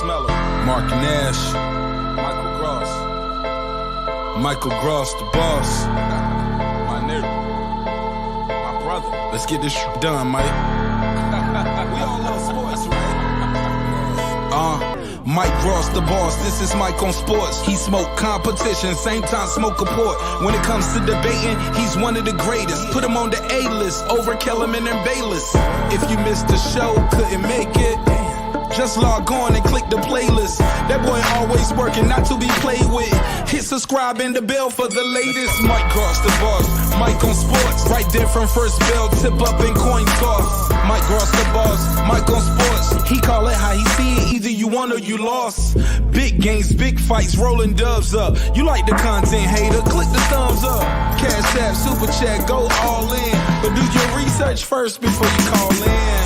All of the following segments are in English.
Smeller, Mark Nash, Michael Gross, the boss, my nigga, my brother. Let's get this shit done, Mike. We all love sports, right? Mike Ross, the boss, this is Mike on sports. He smoke competition, same time smoke a port. When it comes to debating, he's one of the greatest. Put him on the A-list, over Kellerman and Bayless. If you missed the show, couldn't make it, just log on and click the playlist. That boy always working, not to be played with. Hit subscribe and the bell for the latest. Mike Ross, the boss, Mike on sports. Right there from first bell, tip up and coin toss. Mike Ross, the boss, Mike on sports. He call it how he see it, either you won or you lost. Big games, big fights, rolling dubs up. You like the content, hater, click the thumbs up. Cash app, super chat, go all in. But do your research first before you call in.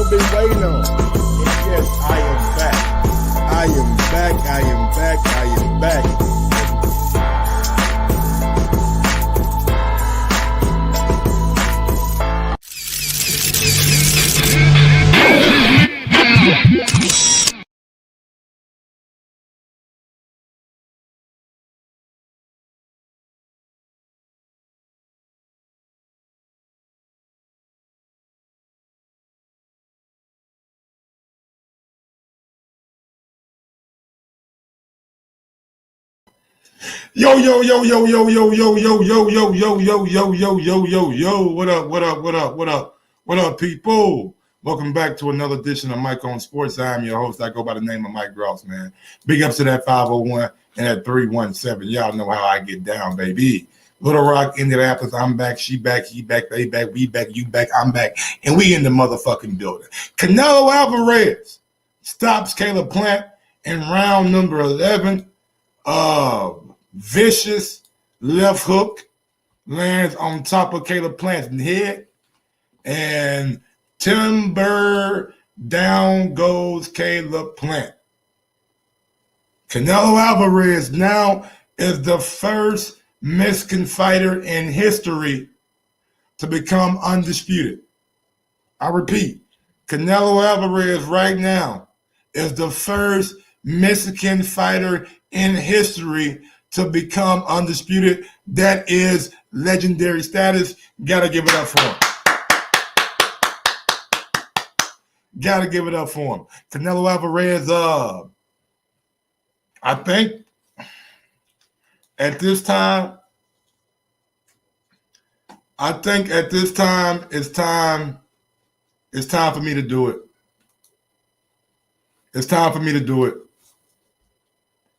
Been waiting on. And yes, I am back. I am back. I am back. I am back. Yo, yo, yo, yo, yo, yo, yo, yo, yo, yo, yo, yo, yo, yo, yo, yo, yo. What up, what up, what up, what up? What up, people? Welcome back to another edition of Mike on Sports. I'm your host. I go by the name of Mike Gross, man. Big ups to that 501 and that 317. Y'all know how I get down, baby. Little Rock, Indianapolis, I'm back, she back, he back, they back, we back, you back, I'm back. And we in the motherfucking building. Canelo Alvarez stops Caleb Plant in round number 11. Vicious left hook lands on top of Caleb Plant's head, and timber down goes Caleb Plant. Canelo Alvarez now is the first Mexican fighter in history to become undisputed. I repeat, Canelo Alvarez right now is the first Mexican fighter in history to become undisputed. That is legendary status. Gotta give it up for him. Gotta give it up for him. Canelo Alvarez, I think at this time it's time for me to do it. It's time for me to do it.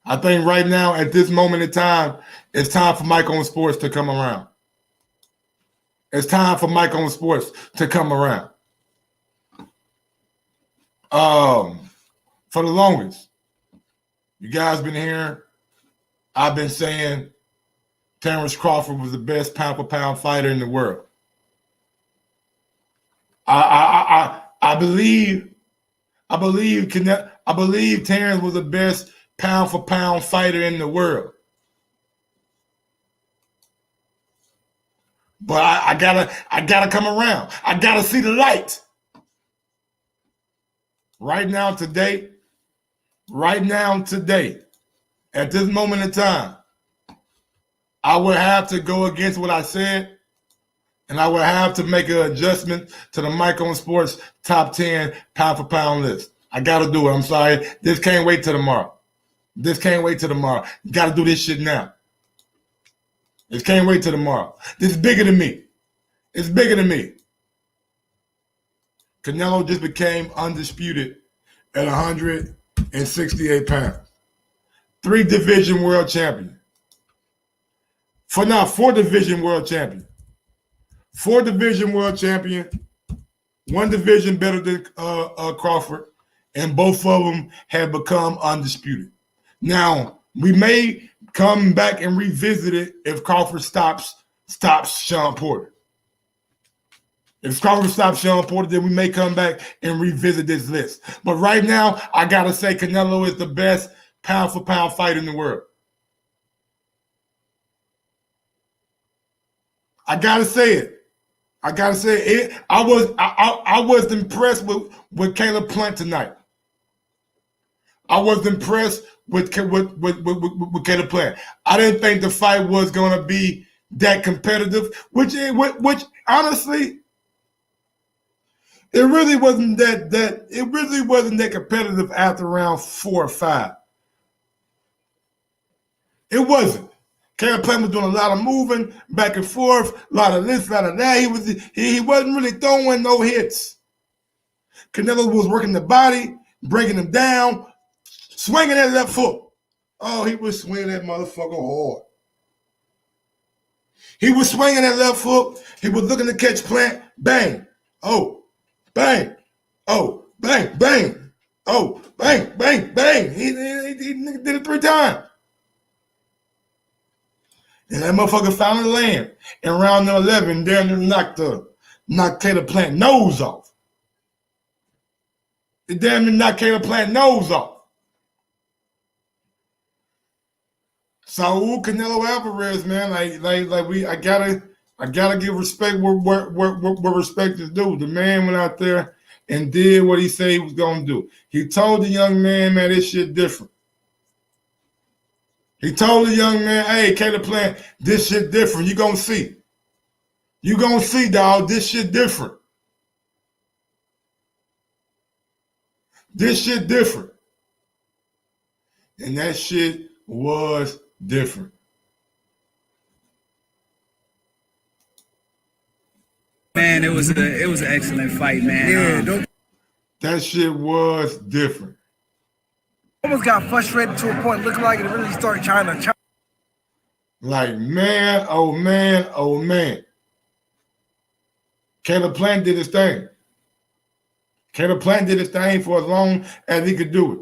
I think right now, at this moment in time, it's time for Mike on Sports to come around. It's time for Mike on Sports to come around. For the longest, you guys been hearing, I've been saying Terrence Crawford was the best pound-for-pound fighter in the world. I believe Terrence was the best pound-for-pound fighter in the world. But I gotta come around. I gotta see the light. Right now, today, at this moment in time, I would have to go against what I said, and I would have to make an adjustment to the Mike on Sports top 10 pound-for-pound list. I gotta do it. I'm sorry. This can't wait till tomorrow. You got to do this shit now. This can't wait till tomorrow. This is bigger than me. It's bigger than me. Canelo just became undisputed at 168 pounds. 3-division world champion. Four division world champion. 4-division world champion. 1 division better than Crawford. And both of them have become undisputed. Now, we may come back and revisit it if Crawford stops Sean Porter. If Crawford stops Sean Porter, then we may come back and revisit this list. But right now, I got to say Canelo is the best pound-for-pound fighter in the world. I gotta say it. I was impressed with Caleb Plant tonight. I was impressed with Caleb Plant. I didn't think the fight was going to be that competitive, which honestly, it really wasn't that competitive after round 4 or 5. It wasn't. Caleb Plant was doing a lot of moving back and forth, a lot of this, a lot of that. He wasn't really throwing no hits. Canelo was working the body, breaking him down, swinging that left foot. Oh, he was swinging that motherfucker hard. He was swinging that left foot. He was looking to catch Plant. Bang. Oh, bang. Oh, bang, bang. Oh, bang, bang, bang. He did it 3 times. And that motherfucker finally land. In round number 11, damn near knocked Caleb Plant nose off. It damn near knocked Caleb Plant nose off. Saul Canelo Alvarez, man, I gotta give respect where respect is due. The man went out there and did what he said he was gonna do. He told the young man, this shit different. He told the young man, hey, Caleb Plant, this shit different. You gonna see. You gonna see, dog, this shit different. This shit different. And that shit was different. Man, it was an excellent fight, man. Yeah, that shit was different. Almost got frustrated to a point, looking like it really started trying to. Like, man, oh man, oh man. Caleb Plant did his thing. Caleb Plant did his thing for as long as he could do it.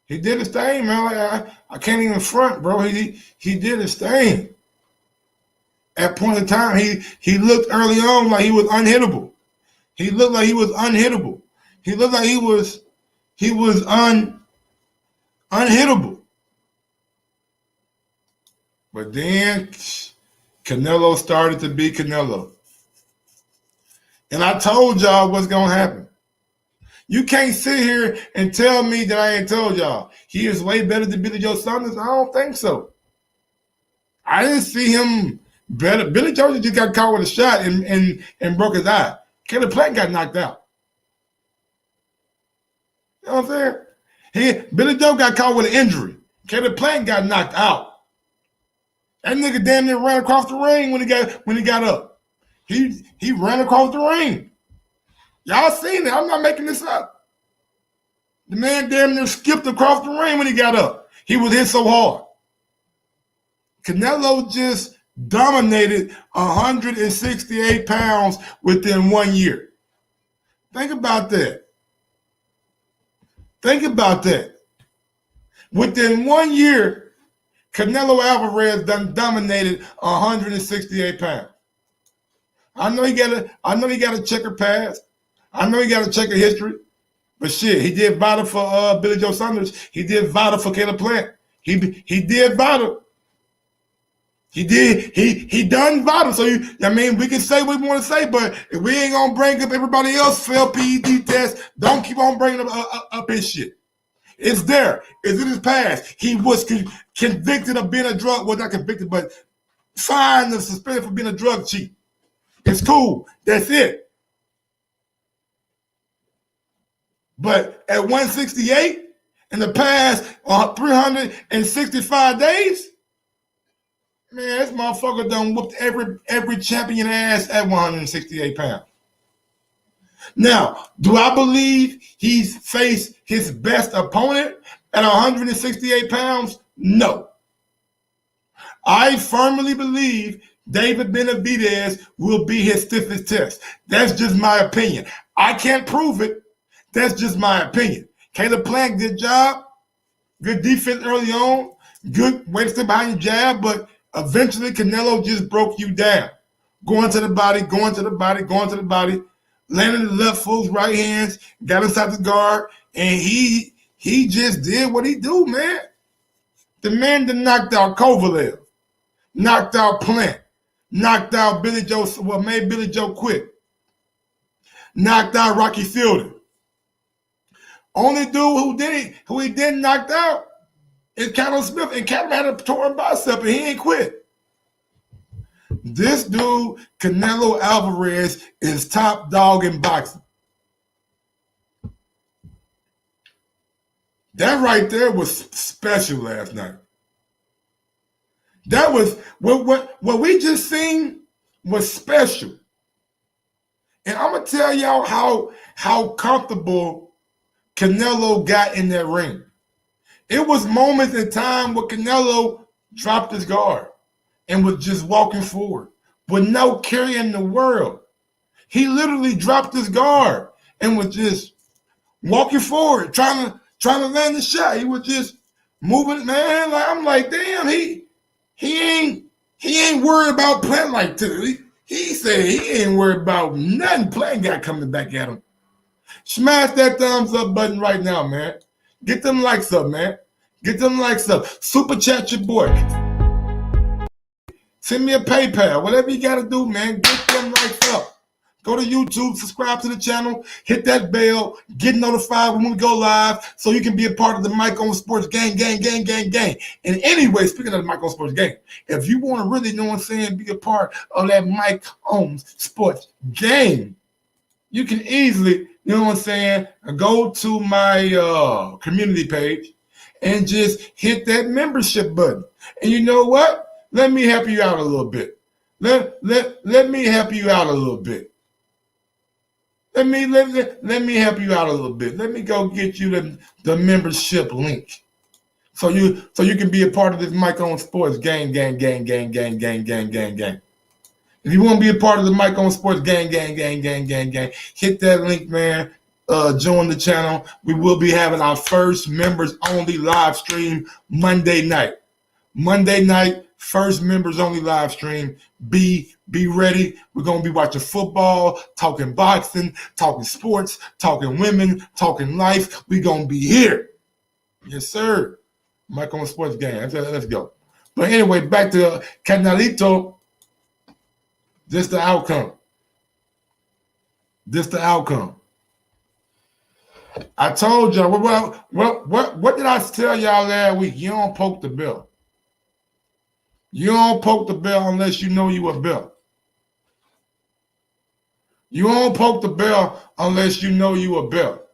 He did his thing, man. I can't even front, bro. He did his thing. At point in time, he looked early on like he was unhittable. He looked like he was unhittable. He looked like he was unhittable. But then Canelo started to be Canelo. And I told y'all what's gonna happen. You can't sit here and tell me that I ain't told y'all. He is way better than Billy Joe Saunders. I don't think so. I didn't see him better. Billy Joe just got caught with a shot and broke his eye. Caleb Plant got knocked out. You know what I'm saying? Billy Joe got caught with an injury. Caleb Plant got knocked out. That nigga damn near ran across the ring when he got up. He ran across the ring. Y'all seen it. I'm not making this up. The man damn near skipped across the ring when he got up. He was hit so hard. Canelo just dominated 168 pounds within 1 year. Think about that. Think about that. Within 1 year, Canelo Alvarez done dominated 168 pounds. I know he got a checker past. I know he got a checker history. But shit, he did vital for Billy Joe Saunders. He did vital for Caleb Plant. He did vital. He done vital. So we can say what we want to say, but if we ain't gonna bring up everybody else failed PED test, don't keep on bringing up his shit. It's there. It's in his past. He was convicted of being a drug. Well, not convicted, but fined and suspended for being a drug cheat. It's cool. That's it. But at 168, in the past 365 days, man, this motherfucker done whooped every champion ass at 168 pounds. Now, do I believe he's faced his best opponent at 168 pounds? No. I firmly believe David Benavidez will be his stiffest test. That's just my opinion. I can't prove it. That's just my opinion. Caleb Plant, good job. Good defense early on. Good way to stay behind your jab, but eventually Canelo just broke you down. Going to the body, going to the body, going to the body. landed the left foot's right hands, got inside the guard, and he just did what he do, man. The man that knocked out Kovalev, knocked out Plant, knocked out Billy Joe, what made Billy Joe quit, knocked out Rocky Fielding. Only dude who he didn't knock out is Canelo Smith, and Canelo had a torn bicep and he ain't quit. This dude, Canelo Alvarez, is top dog in boxing. That right there was special last night. That was what we just seen was special. And I'm gonna tell y'all how comfortable Canelo got in that ring. It was moments in time where Canelo dropped his guard and was just walking forward with no care in the world. He literally dropped his guard and was just walking forward, trying to land the shot. He was just moving, man. Like, I'm like, damn, he ain't worried about Plant like this. He said he ain't worried about nothing. Plant got coming back at him. Smash that thumbs up button right now, man. Get them likes up, man. Get them likes up. Super chat your boy. Send me a PayPal. Whatever you got to do, man. Get them likes up. Go to YouTube, subscribe to the channel, hit that bell, get notified when we go live so you can be a part of the Mike on Sports gang. And anyway, speaking of the Mike on Sports gang, if you want to really, know what I'm saying, be a part of that Mike on Sports gang, you can easily, you know what I'm saying, go to my community page and just hit that membership button. And you know what? Let me help you out a little bit. Let me help you out a little bit. Let me help you out a little bit. Let me go get you the membership link. So you can be a part of this Mike on Sports gang. If you want to be a part of the Mike on Sports gang, hit that link, man. Join the channel. We will be having our first members only live stream Monday night. First members only live stream. Be ready. We're going to be watching football, talking boxing, talking sports, talking women, talking life. We're going to be here. Yes, sir. Mike on Sports Gang. Let's go. But anyway, back to Canelito. This the outcome. I told y'all, what did I tell y'all last week? You don't poke the bell. You don't poke the bell unless you know you a bell. You don't poke the bell unless you know you a bell.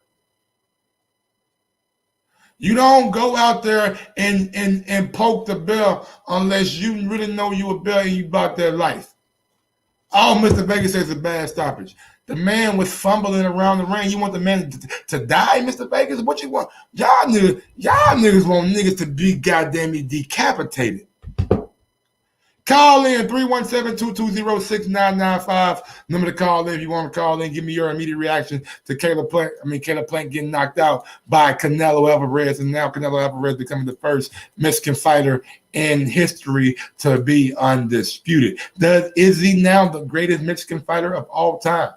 You don't go out there and poke the bell unless you really know you a bell and you about that life. Oh, Mr. Vegas says a bad stoppage. The man was fumbling around the ring. You want the man to die, Mr. Vegas? What you want? Y'all niggas want niggas to be goddamn decapitated. Call in 317-220-6995. Number to call in if you want to call in. Give me your immediate reaction to Caleb Plant getting knocked out by Canelo Alvarez, and now Canelo Alvarez becoming the first Mexican fighter in history to be undisputed. Is he now the greatest Mexican fighter of all time?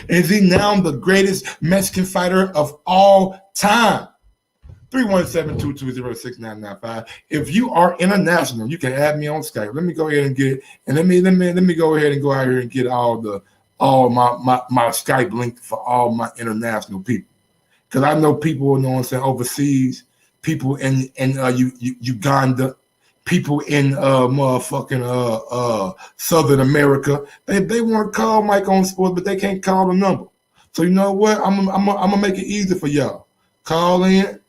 Is he now the greatest Mexican fighter of all time? 317-220-6995. If you are international, you can add me on Skype. Let me go ahead and get it. And let me go ahead and go out here and get all my Skype link for all my international people. Because I know people, you know what I'm saying, overseas, people in Uganda, people in Southern America. They want to call Mike on Sports, but they can't call the number. So you know what? I'm gonna make it easy for y'all. Call in.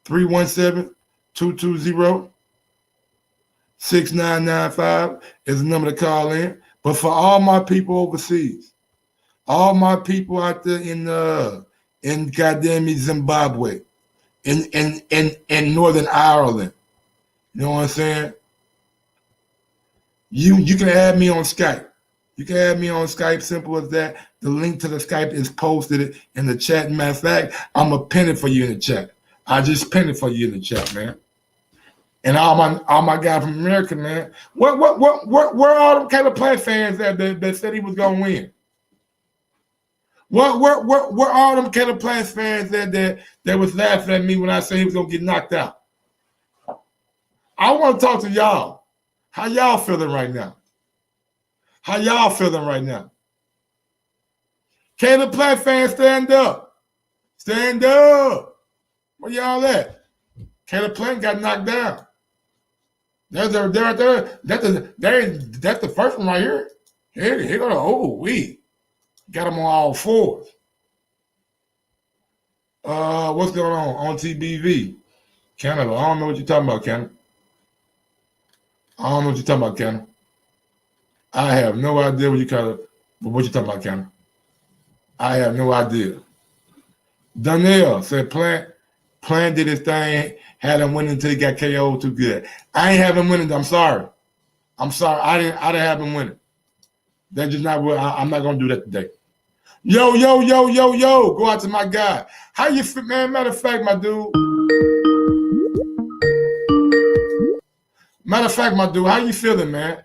317-220-6995 is the number to call in. But for all my people overseas, all my people out there in goddamn Zimbabwe, in Northern Ireland, you know what I'm saying? You can add me on Skype. You can add me on Skype, simple as that. The link to the Skype is posted in the chat. Matter of fact, I'm going to pin it for you in the chat. I just pinned it for you in the chat, man. And all my guys from America, man. Where are all them Caleb Plant fans that said he was gonna win? What all them Caleb Plant fans that was laughing at me when I said he was gonna get knocked out? I want to talk to y'all. How y'all feeling right now? How y'all feeling right now? Caleb Plant fans, stand up. Stand up. Where y'all at? Caleb Plant got knocked down. That's the first one right here. Here go the we got him on all fours. What's going on TBV? Canada. I don't know what you're talking about, Canada. I don't know what you're talking about, Canada. I have no idea what you're talking about, Canada. I have no idea. Danielle said Plant did his thing, had him winning until he got KO'd too good. I ain't have him winning. I'm sorry. I didn't have him winning. That's just not what I'm not gonna do that today. Yo. Go out to my guy. How you feel, man? Matter of fact, my dude. How you feeling, man?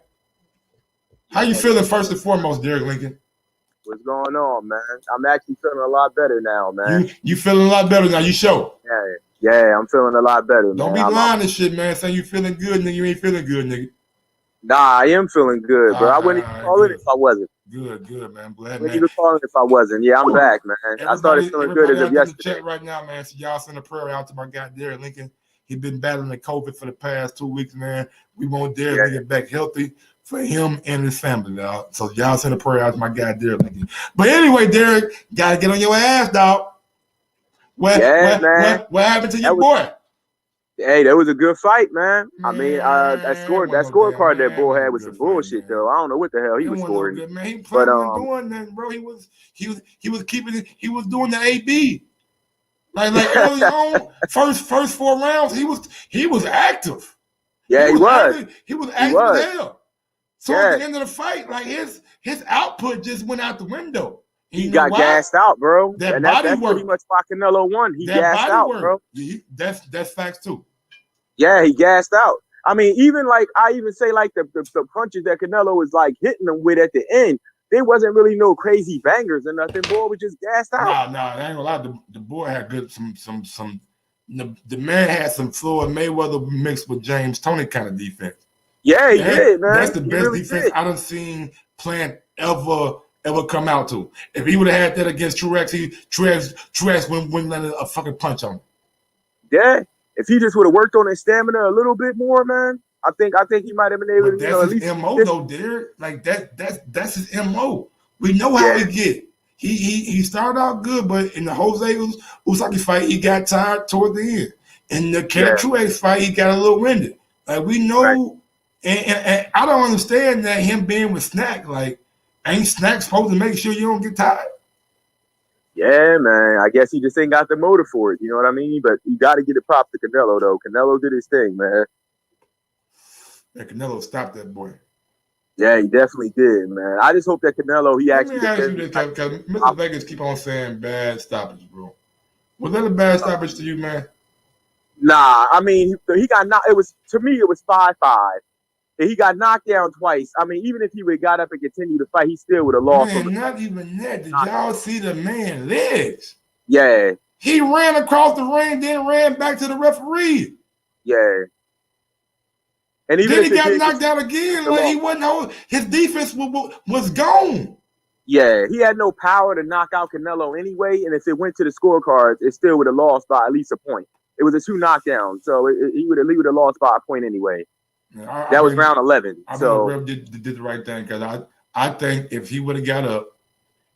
How you feeling first and foremost, Derek Lincoln? What's going on, man? I'm actually feeling a lot better now, man. You feeling a lot better now, you show. Yeah, I'm feeling a lot better, Don't man. be lying and shit, man. Saying you feeling good, nigga. You ain't feeling good, nigga. Nah, I am feeling good, bro. I wouldn't even call it if I wasn't. Good, man. I'm glad, I man. wouldn't even call it if I wasn't. Yeah, I'm back, man. I started feeling good as of yesterday. Chat right now, man. So y'all send a prayer out to my guy, Derek Lincoln. He been battling the COVID for the past 2 weeks, man. We want Derek Lincoln back healthy for him and his family, dog. So y'all send a prayer out to my guy, Derek Lincoln. But anyway, Derek, gotta get on your ass, dog. What happened to your boy? Hey, that was a good fight, man. I mean, that scorecard that boy had was some bullshit, though. I don't know what the hell he was scoring. Good, man. He doing nothing, bro. He was doing the AB. Like early on, first 4 rounds, he was active. Yeah, he was. He was active as hell. So at the end of the fight, like his output just went out the window. He got gassed out, bro. That's pretty much why Canelo won. He gassed out, bro. That's facts too. Yeah, he gassed out. I mean, even say the punches that Canelo was like hitting him with at the end, there wasn't really no crazy bangers or nothing. Boy was just gassed out. Nah, I ain't gonna lie. The boy had good the man had some Floyd Mayweather mixed with James Toney kind of defense. Yeah, he did, man. That's the best defense I done seen Plant ever come out to. If he would have had that against Truex wouldn't let a fucking punch on him. Yeah. If he just would have worked on his stamina a little bit more, man, I think he might have been able to. That's his MO though, Derek. Like that's his MO. We know how he get. He started out good, but in the Jose Usaki fight, he got tired toward the end. In the Truex fight, he got a little winded. Like we know, and I don't understand that him being with Snack. Like, ain't Snack supposed to make sure you don't get tired? Yeah, man. I guess he just ain't got the motor for it. You know what I mean? But you got to get the props to Canelo, though. Canelo did his thing, man. Yeah, Canelo stopped that boy. Yeah, he definitely did, man. I just hope that Canelo, he actually. Let me ask you this, because Mr. Vegas keep on saying bad stoppage, bro. Was that a bad stoppage to you, man? Nah, I mean, he got knocked. To me, it was 5-5. He got knocked down twice. I mean, even if he would have got up and continued to fight, he still would have lost. Man, not even that. Did y'all see the man legs? Yeah. He ran across the ring, then ran back to the referee. Yeah. And even then he got knocked out again. Like he wasn't. His defense was gone. Yeah, he had no power to knock out Canelo anyway. And if it went to the scorecards, it still would have lost by at least a point. It was a 2 knockdown, so he would have lost by a point anyway. Yeah, that was round 11. So Rev did the right thing, because I think if he would have got up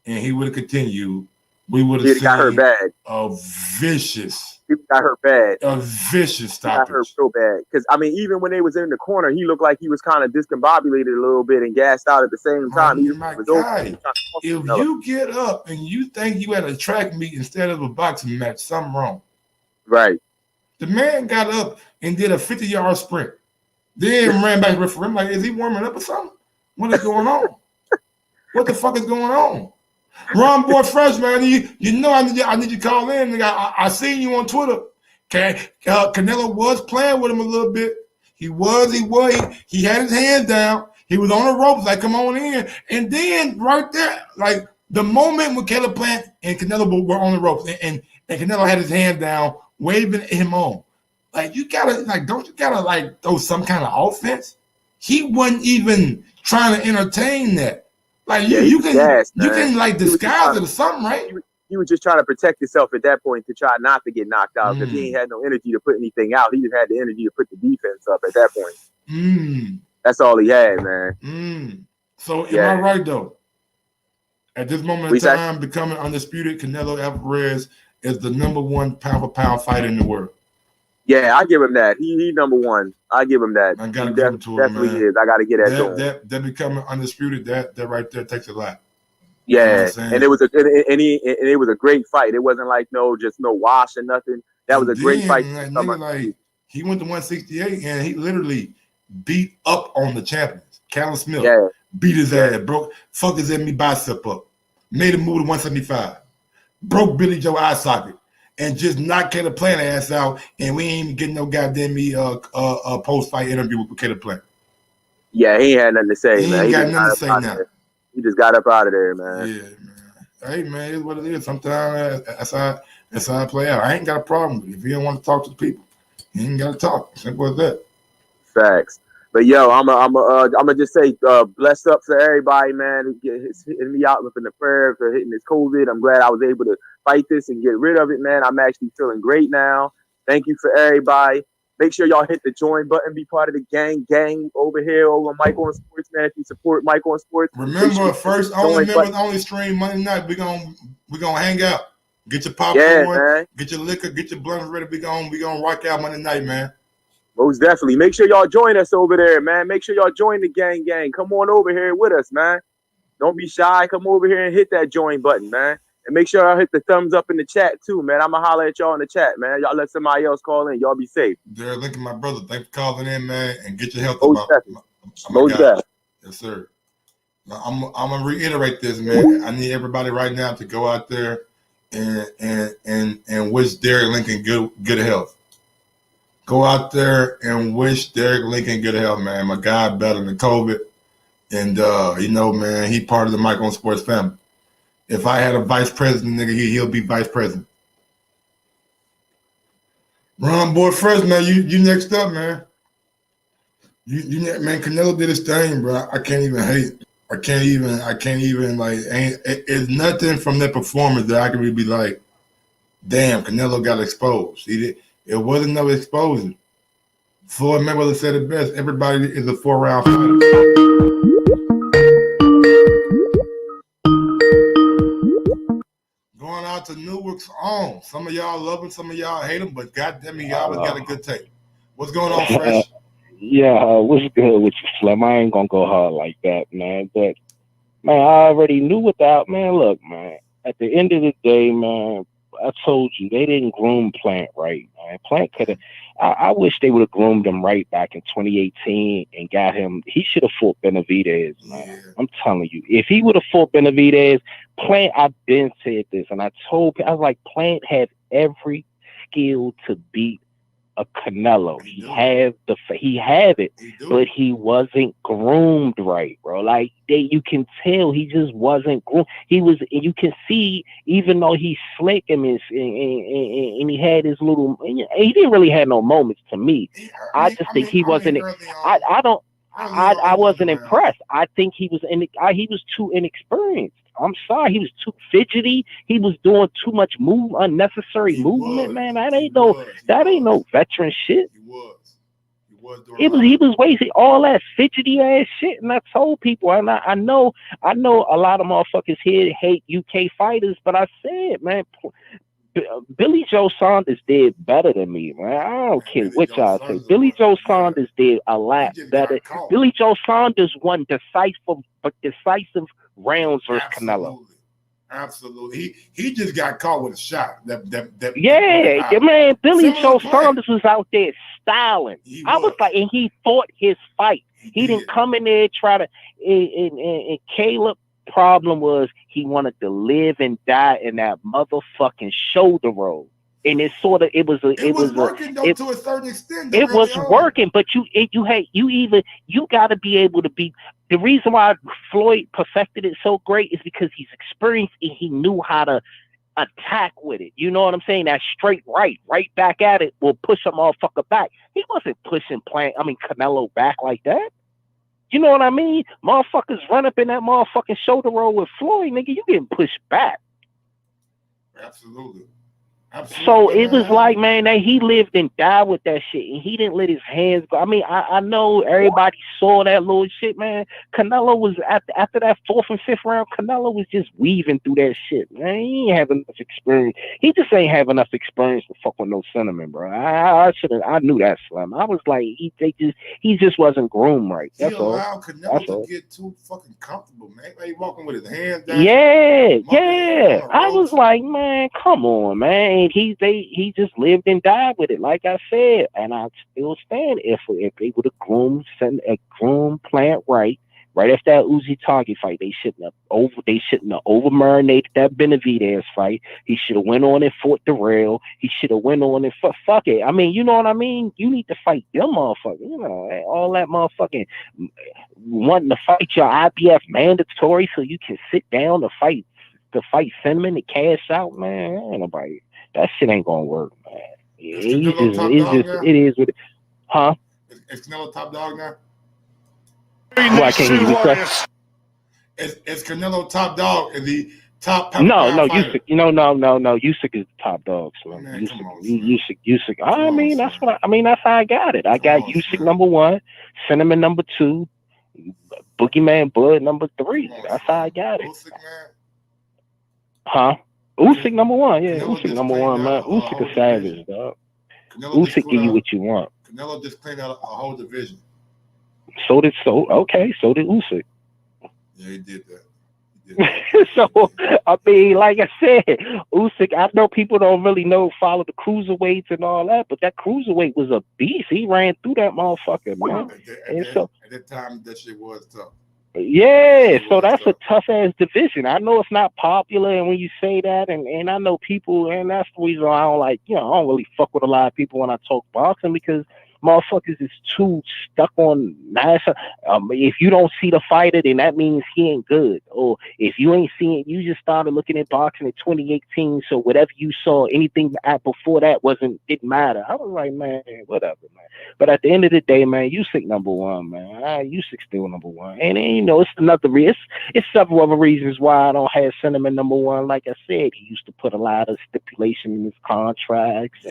and he would have continued, we would have seen got hurt bad. A vicious. He got hurt bad. A vicious stoppage. He got hurt so bad. Because I mean, even when they was in the corner, he looked like he was kind of discombobulated a little bit and gassed out at the same time. If you get up and you think you had a track meet instead of a boxing match, something wrong. Right. The man got up and did a 50-yard sprint. Then ran back to the referee. I'm like, is he warming up or something? What is going on? What the fuck is going on? Ron Boy Fresh, man, you know I need you to call in. Nigga. I seen you on Twitter. Okay, Canelo was playing with him a little bit. He had his hands down. He was on the ropes, like, come on in. And then right there, like, The moment when Caleb Plant and Canelo were on the ropes and Canelo had his hand down, waving him on, like you gotta like, don't you gotta like throw some kind of offense? He wasn't even trying to entertain that. Like you can like disguise it or something, right? He was just trying to protect himself at that point to try not to get knocked out because he ain't had no energy to put anything out. He just had the energy to put the defense up at that point. That's all he had, man. So am I right though? At this moment in time, becoming undisputed, Canelo Alvarez is the #1 pound-for-pound fighter in the world. Yeah, I give him that. He #1. I give him that. I gotta give him to him, definitely man. is. I gotta get that to him. That becoming undisputed, that right there takes a lot. Yeah, you know and it was it was a great fight. It wasn't like no wash or nothing. That was a great fight. Like he went to 168 and he literally beat up on the champions. Callum Smith beat his ass, fucked his enemy bicep up, made him move to 175, broke Billy Joe eye socket, and just knocked Caleb Plant ass out. And we ain't even getting no goddamn post fight interview with Caleb Plant. Yeah, he ain't had nothing to say, man. He got nothing to say now. He just got up out of there, man. Yeah, man. Hey, man, it's what it is. Sometimes that's how I play out. I ain't got a problem with it. If you don't want to talk to the people, you ain't got to talk. Simple as that. Facts. But yo, I'm just say bless up to everybody, man. Hitting me out with the prayer for hitting this COVID. I'm glad I was able to fight this and get rid of it, man. I'm actually feeling great now. Thank you for everybody. Make sure y'all hit the join button, be part of the gang over here over on Mike on Sports, man. If you support Mike on Sports, remember first only members only stream Monday night. We gonna hang out. Get your popcorn, get your liquor, get your blunts ready. We gonna rock out Monday night, man. Most definitely. Make sure y'all join us over there, man. Make sure y'all join the gang. Come on over here with us, man. Don't be shy. Come over here and hit that join button, man. And make sure y'all hit the thumbs up in the chat, too, man. I'm going to holler at y'all in the chat, man. Y'all let somebody else call in. Y'all be safe. Derek Lincoln, my brother. Thanks for calling in, man. And get your health Most up. Most definitely. Yes, sir. Now, I'm going to reiterate this, man. I need everybody right now to go out there and wish Derek Lincoln good health. Go out there and wish Derek Lincoln good health, man. My guy better than COVID. And, man, he part of the Mike on Sports family. If I had a vice president, nigga, he'll be vice president. Ron Boy Fresh, man, you next up, man. Man, Canelo did his thing, bro. I can't even hate. I can't even like, it's nothing from that performance that I can really be like, damn, Canelo got exposed. It wasn't no exposure. Floyd Mayweather said it best. Everybody is a 4-round fighter. Going out to Newark's own. Some of y'all love him, some of y'all hate him, but goddamn it, y'all always got a good take. What's going on, Fresh? What's good with you, Slim? I ain't gonna go hard like that, man. But man, I already knew without, man. Look, man. At the end of the day, man, I told you they didn't groom Plant right, man. Plant could have. I wish they would have groomed him right back in 2018 and got him. He should have fought Benavidez, man. Yeah. I'm telling you, if he would have fought Benavidez, Plant. I've been said this, and I was like, Plant had every skill to beat a Canelo. He had it, but he wasn't groomed right, bro. Like you can tell he just wasn't groomed. You can see, even though he's slick and he had his little, he didn't really have no moments to me. I just think he wasn't. I wasn't impressed. I think he was too inexperienced. I'm sorry, he was too fidgety. He was doing too much unnecessary movement, man. That ain't no veteran shit. He was wasting all that fidgety ass shit, and I told people, and I know a lot of motherfuckers here hate UK fighters, but I said, man, Billy Joe Saunders did better than me, man. I don't care what y'all say. Billy Joe Saunders did a lot better. Billy Joe Saunders won decisive rounds versus Canelo. Absolutely. He just got caught with a shot. Man. Billy Joe Saunders was out there styling. I was like, and he fought his fight. He didn't come in there try to. And Caleb problem was he wanted to live and die in that motherfucking shoulder roll. And it sort of it was working though to a certain extent. It was working, but you got to be able to be. The reason why Floyd perfected it so great is because he's experienced and he knew how to attack with it. You know what I'm saying? That straight right back at it will push a motherfucker back. He wasn't pushing Canelo back like that. You know what I mean? Motherfuckers run up in that motherfucking shoulder roll with Floyd, nigga. You getting pushed back. Absolutely. So it was like, man, that he lived and died with that shit, and he didn't let his hands go. I mean, I know everybody saw that little shit, man. Canelo was after that 4th and 5th round. Canelo was just weaving through that shit, man. He ain't have enough experience. He just ain't have enough experience to fuck with no cinnamon, bro. I knew that, Slim. I was like, he just wasn't groomed right. That's all. Canelo to get too fucking comfortable, man. Like, he walking with his hands down. Yeah. I was like, man, come on, man. He just lived and died with it, like I said, and I still stand if they would have groomed Plant right after that Uzi Target fight. They shouldn't have over marinated that Benavidez fight. He should have went on and fought Darrell. He should have went on and fuck it. I mean, you know what I mean? You need to fight them motherfuckers. You know, all that motherfucking wanting to fight your IBF mandatory so you can sit down to fight Cinnamon to cash out, man. Ain't nobody. That shit ain't gonna work, man. It is what it, huh? Is Canelo top dog now? Well, I can't hear you. Is Canelo top dog? Is the top? No, Usyk. No. Usyk is the top dog. So Usyk. I mean, that's how I got it. I got Usyk number 1, Cinnamon number 2, Boogeyman Bud number 3. That's how I got it. Huh? Usyk number 1, yeah. Usyk number 1, man. Usyk a savage, dog. Usyk give you what you want. Canelo just cleaned out a whole division. So did Usyk. Yeah, he did that. So I mean, like I said, Usyk. I know people don't really follow the cruiserweights and all that, but that cruiserweight was a beast. He ran through that motherfucker, man. At that time, that shit was tough. Yeah, so that's a tough ass division. I know it's not popular, and when you say that, and I know people, and that's the reason I don't I don't really fuck with a lot of people when I talk boxing, because motherfuckers is too stuck on national. If you don't see the fighter, then that means he ain't good. Or if you ain't seeing, you just started looking at boxing in 2018. So whatever you saw, anything before that didn't matter. I was like, man, whatever, man. But at the end of the day, man, Usyk number 1, man. Usyk still number 1. And then, it's another reason. It's several other reasons why I don't have Cinnamon number 1. Like I said, he used to put a lot of stipulation in his contracts.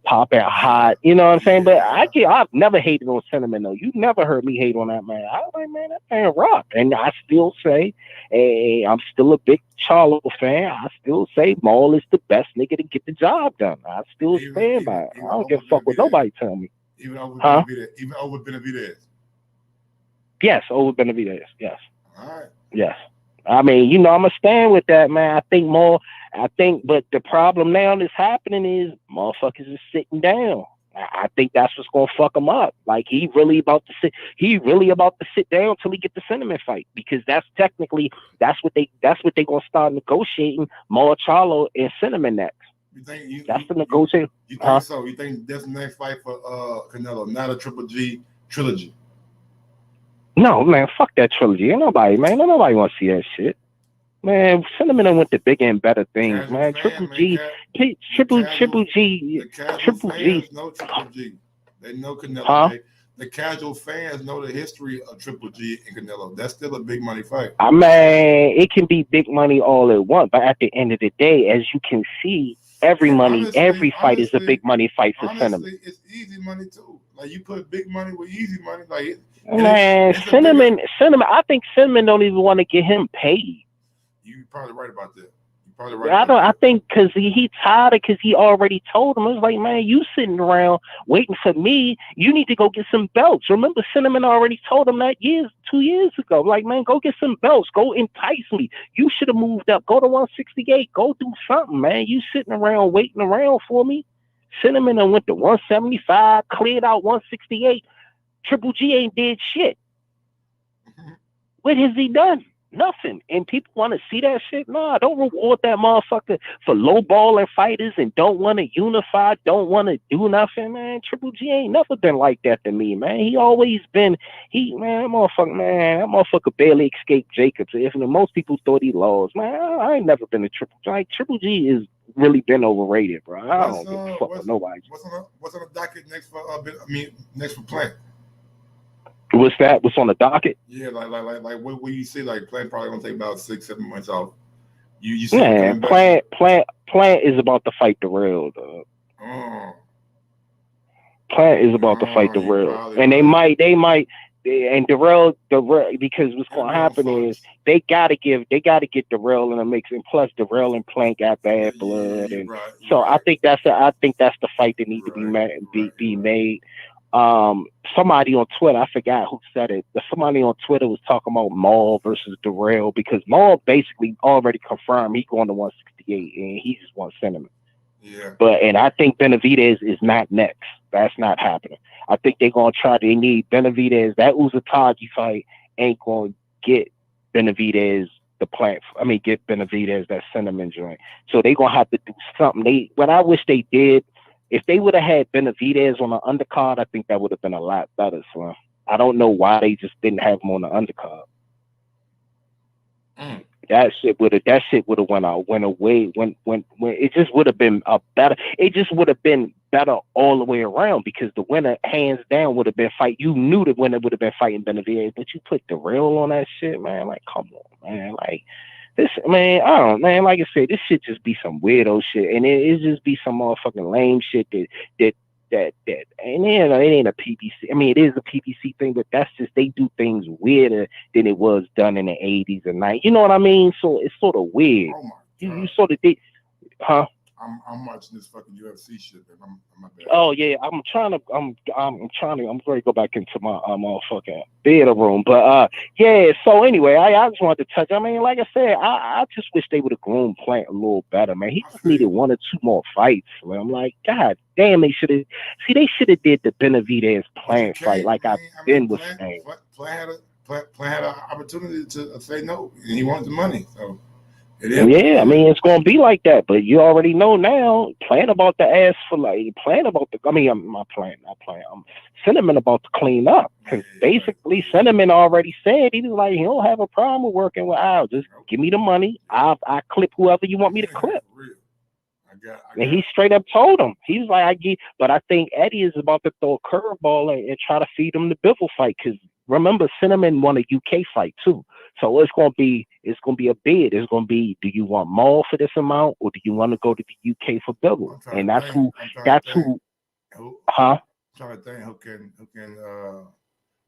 Pop it hot. You know what I'm saying? But I've never hated on Cinnamon, though. You never heard me hate on that man. I was like, man, that man rock. And I still say, hey, I'm still a big Charlo fan. I still say Maul is the best nigga to get the job done. I still stand by it. I don't give a fuck what nobody tell me. Even over Benavidez. Yes, over Benavidez. Yes. All right. Yes. I mean, I'm going to stand with that, man. But the problem now that's happening is motherfuckers is sitting down. I think that's what's gonna fuck him up. Like he really about to sit down till he get the Cinnamon fight, because that's what they gonna start negotiating more Charlo and Cinnamon next. That's the negotiation. You think so? You think that's the next fight for Canelo, not a Triple G trilogy? No, man, fuck that trilogy. Ain't nobody want to see that shit. Man, Cinnamon went to bigger and better things, man. Triple G. The casual fans know Triple G. They know Canelo. Huh? The casual fans know the history of Triple G and Canelo. That's still a big money fight. I mean, it can be big money all at once, but at the end of the day, as you can see, every fight is a big money fight for Cinnamon. It's easy money too. Like you put big money with easy money. Cinnamon. I think Cinnamon don't even want to get him paid. You're probably right about that. I think because he tired of, because he already told him. It was like, man, you sitting around waiting for me. You need to go get some belts. Remember, Cinnamon already told him that 2 years ago. Like, man, go get some belts. Go entice me. You should have moved up. Go to 168. Go do something, man. You sitting around waiting around for me. Cinnamon went to 175, cleared out 168. Triple G ain't did shit. What has he done? Nothing. And people want to see that shit. Nah, don't reward that motherfucker for lowballing fighters and don't want to unify, don't want to do nothing, man. Triple G ain't never been like that to me, man. He always been, that motherfucker barely escaped Jacobs. If most people thought he lost, man, I ain't never been a Triple G. Like, Triple G is really been overrated, bro. I don't give a fuck with nobody. What's on the docket next for, next for Plant? What's that? What's on the docket? Yeah, like what you see? Like Plant probably gonna take about 6-7 months off. You man, Plant is about to fight the real, dog. Plant is about to fight the real, and they might, and Darrell, because what's gonna happen is they gotta get Darrell in the mix, and plus Darrell and Plant got bad blood, and so I think that's the fight that need to be made. Somebody on Twitter, I forgot who said it, but somebody on Twitter was talking about Maul versus Darrell, because Maul basically already confirmed he going to 168 and he just wants Cinnamon. Yeah. And I think Benavidez is not next. That's not happening. I think they're gonna they need Benavidez. That Uzatagi fight ain't gonna get Benavidez get Benavidez that Cinnamon joint. So they're gonna have to do something. What I wish they did, if they would have had Benavidez on the undercard, I think that would have been a lot better. So I don't know why they just didn't have him on the undercard. That shit would have went away. When it just would have been better. It just would have been better all the way around, because the winner, hands down, would have been You knew the winner would have been fighting Benavidez, but you put the real on that shit, man. Like, come on, man. Like, this, man, I don't, man. Like I said, this shit just be some weirdo shit, and it just be some motherfucking lame shit that. And it ain't a PBC. I mean, it is a PBC thing, but that's just, they do things weirder than it was done in the 80s and 90s. You know what I mean? So it's sort of weird. Oh my God. You sort of did, huh? I'm watching this fucking UFC shit, man. I'm bad. Oh yeah, I'm ready to go back into my motherfucking theater room. But yeah, so anyway, I just wanted to touch. I mean, like I said, I just wish they would have groomed Plant a little better, man. He just needed 1 or 2 more fights, man. I'm like, God damn, they should have did the Benavidez Plant fight, like I've been with saying. Plant had an opportunity to say no, and he wanted the money, so. Yeah, I mean, it's gonna be like that, but you already know now. Cinnamon about to clean up, because basically Cinnamon already said he was like, he don't have a problem with working with Al. Just give me the money. I clip whoever you want me to clip. And he straight up told him, he was like, but I think Eddie is about to throw a curveball and try to feed him the Bivol fight, because remember, Cinnamon won a UK fight too. So it's gonna be a bid. It's gonna be, do you want Maul for this amount, or do you want to go to the UK for Bivol? And that's who. Huh? I'm trying to think who can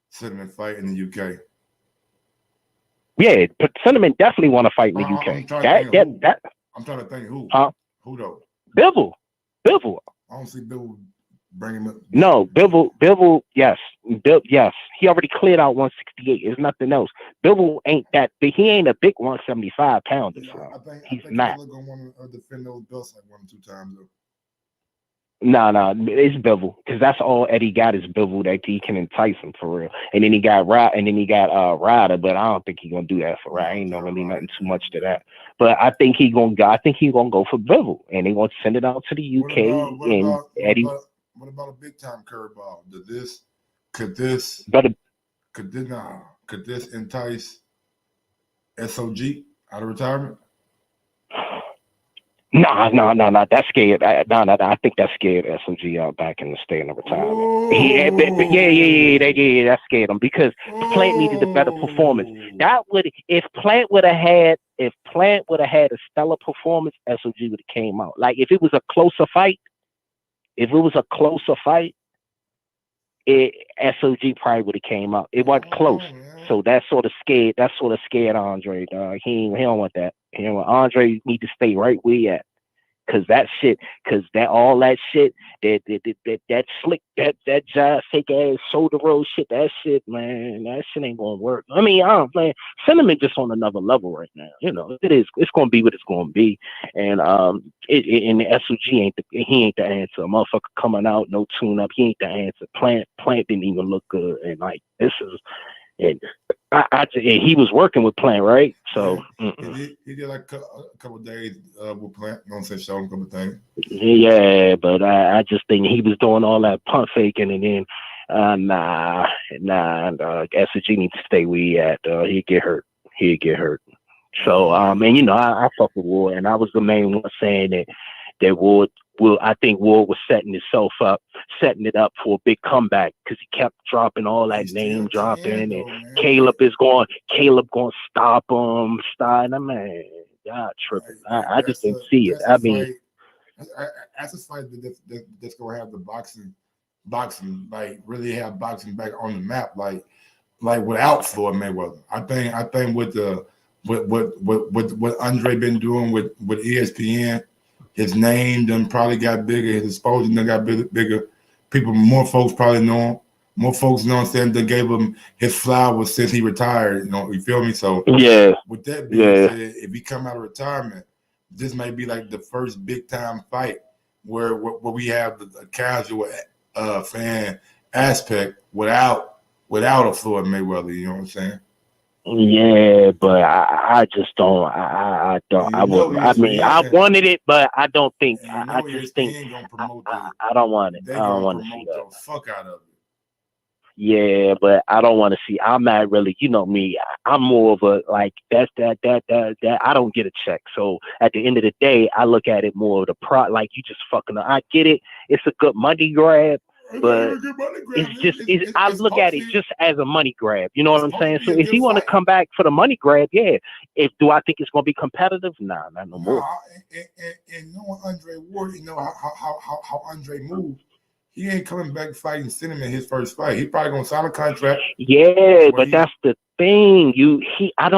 Cinnamon fight in the UK. Yeah, but Cinnamon definitely want to fight in the UK. I'm trying to think who. Huh? Who though? Bivol. I don't see Bivol bringing him up. No, Bivol, yes. Yes. He already cleared out 168. There's nothing else. Bivol ain't that big. He ain't a big 175 pounder. So I think he's not. He's going to want to defend those belts like 1 or 2 times though. No, it's Bivol, because that's all Eddie got is Bivol that he can entice him for real. And then he got Ryder, but I don't think he's gonna do that for Ryder. Ain't no really nothing too much to that. But I think he gonna go for Bivol, and they gonna send it out to the UK. Eddie. What about a big time curveball? Could this entice SOG out of retirement? No. That's scared. I think that scared SOG out back in the state of retirement. Yeah, that scared him, because Plant needed a better performance. If Plant would have had a stellar performance, SOG would have came out. Like if it was a closer fight, SOG probably would have came out. It wasn't close. So that sort of scared Andre. He don't want that. Andre need to stay right where he at. Cause that slick, that jive fake ass shoulder roll shit, that shit ain't gonna work. I mean, Cinnamon just on another level right now. You know, it's gonna be what it's gonna be. And and the SOG ain't the answer. A motherfucker coming out, no tune up, he ain't the answer. Plant didn't even look good, and like this is. And He was working with Plant, right? So he did like a couple of days with Plant. You know what I'm saying? Show him a couple of things. Yeah, but I just think he was doing all that pump faking, and then nah. SG needs to stay where he at. He'd get hurt. So and you know, I fuck with Ward, and I was the main one saying that Ward I think Ward was setting it up for a big comeback because he kept dropping all that name dropping, and Caleb going to stop him. And I'm like, God tripping. I just didn't see it. I mean, that's a fight that's gonna have the boxing, like really have boxing back on the map, like without Floyd Mayweather. I think with what Andre been doing with ESPN, his name done probably got bigger. His exposure done got bigger. More folks probably know him. More folks, you know what I'm saying, they gave him his flowers since he retired. You know, you feel me? So yeah. With that being said, if he come out of retirement, this may be like the first big time fight where we have a casual fan aspect without a Floyd Mayweather. You know what I'm saying? Yeah, but I just don't. I don't. I would. I mean, I wanted it, but I don't think. I just think. I don't want it. I don't want to see that. The fuck out of it. Yeah, but I don't want to see. I'm not really. You know me. I'm more of a like that. I don't get a check. So at the end of the day, I look at it more of the like you just fucking. I get it. It's a good money grab. But I look at it just as a money grab. You know what I'm saying? So if he want to come back for the money grab, yeah. Do I think it's going to be competitive? Nah, not no more. And knowing Andre Ward, you know how Andre moves. He ain't coming back fighting Cinnamon his first fight. He probably gonna sign a contract. Yeah, but that's the thing. I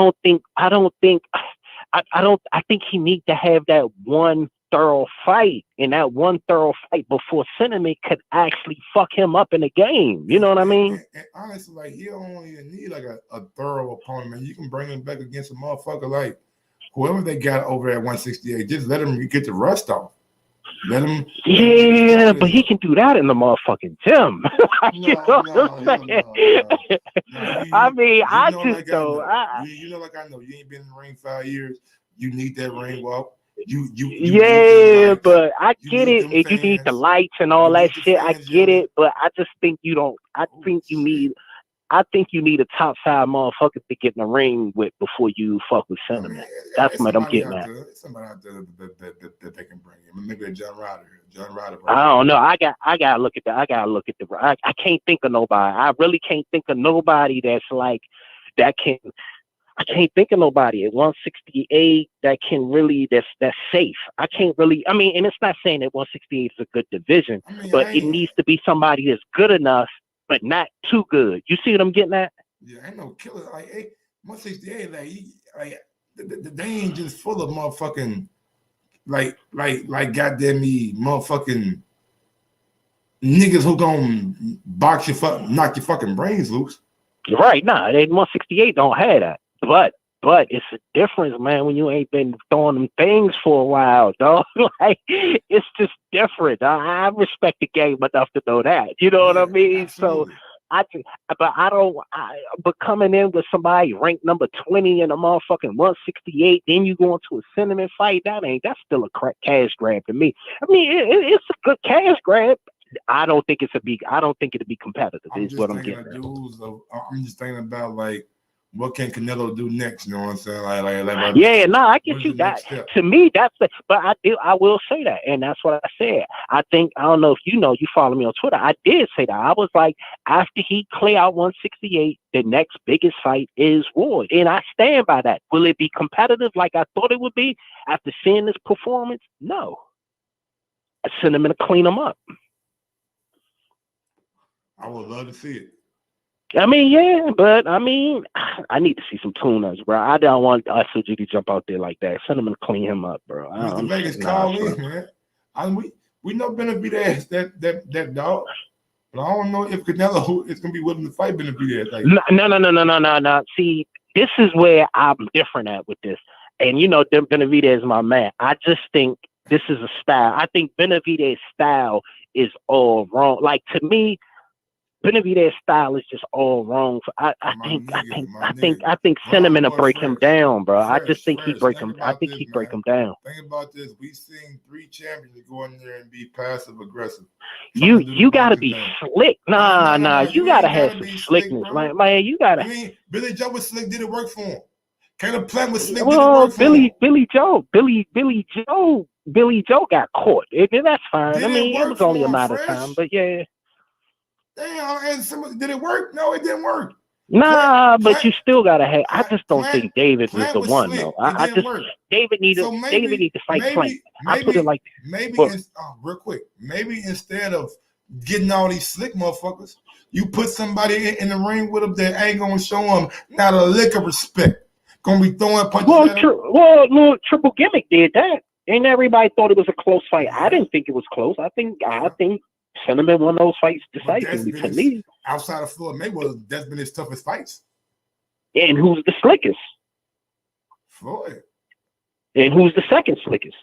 think he need to have that one thorough fight, and that one thorough fight before Cinnamon could actually fuck him up in the game. You know what I mean? And honestly, like he don't even need like a thorough opponent, man. You can bring him back against a motherfucker like whoever they got over at 168. Just let him get the rust off. Let him. Yeah, but he can do that in the motherfucking gym. You know what I'm saying? I mean, I just don't. You know, like I know you ain't been in the ring 5 years. You need that ring walk. But I get it. And you need the lights and all that shit. I get it, but I just think you don't. I think you need a top 5 motherfucker to get in the ring with before you fuck with Cinnamon. That's what I'm getting at. Somebody out there that they can bring in. Maybe John Ryder. I don't know. I gotta look at that. I can't think of nobody. I really can't think of nobody that's like that can. I can't think of nobody at 168 that can really that's safe. I can't really. I mean, and it's not saying that 168 is a good division, but it needs to be somebody that's good enough, but not too good. You see what I'm getting at? Yeah, ain't no killer. Like 168, they ain't just full of motherfucking like goddamn me motherfucking niggas who gonna knock your fucking brains loose. Right? Nah, 168 don't have that. But it's a difference, man, when you ain't been throwing them things for a while, dog. Like, it's just different. I respect the game enough to know that. You know what I mean? Absolutely. So, but coming in with somebody ranked number 20 in a motherfucking 168, then you go into a Cinnamon fight, that's still a cash grab to me. I mean, it's a good cash grab. I don't think it'll be competitive. Is what I'm getting at. I'm just thinking about like, what can Canelo do next? You know what I'm saying? I get you. That to me, that's the. But I will say that, and that's what I said. I don't know if you follow me on Twitter. I did say that. I was like, after he clear out 168, the next biggest fight is Ward, and I stand by that. Will it be competitive like I thought it would be after seeing this performance? No. I send him to clean him up. I would love to see it. I mean, yeah, but I mean, I need to see some tune-ups, bro. I don't want SOG to jump out there like that. Send him to clean him up, bro. Mr. Vegas, call in, man. We know Benavidez that dog, but I don't know if Canelo is gonna be willing to fight Benavidez. Like, no. See, this is where I'm different at with this, and Benavidez is my man. I just think this is a style. I think Benavidez' style is all wrong. Like, to me, Benavidez style is just all wrong. I think Cinnamon will break him down, bro. I just think he break him. I think he break him down. Think about this. We seen 3 champions go in there and be passive aggressive. You gotta be slick. Nah. You gotta have some slickness, man. You gotta. Billy Joe was slick. Did it work for him? Caleb Plant was slick. Well, Billy Joe got caught. That's fine. It was only a matter of time, but yeah. Damn, and did it work? No, it didn't work. Nah, but you still gotta have. I just don't think David was the one, though. I just David need to fight Plant. I put it like maybe real quick. Maybe instead of getting all these slick motherfuckers, you put somebody in the ring with them that ain't gonna show them not a lick of respect. Gonna be throwing punches at him. Well, Triple Gimmick did that, and everybody thought it was a close fight. I didn't think it was close. I think Cinnamon won those fights decisively to me. Outside of Floyd Mayweather, that's been his toughest fights. And who's the slickest? Floyd. And who's the second slickest?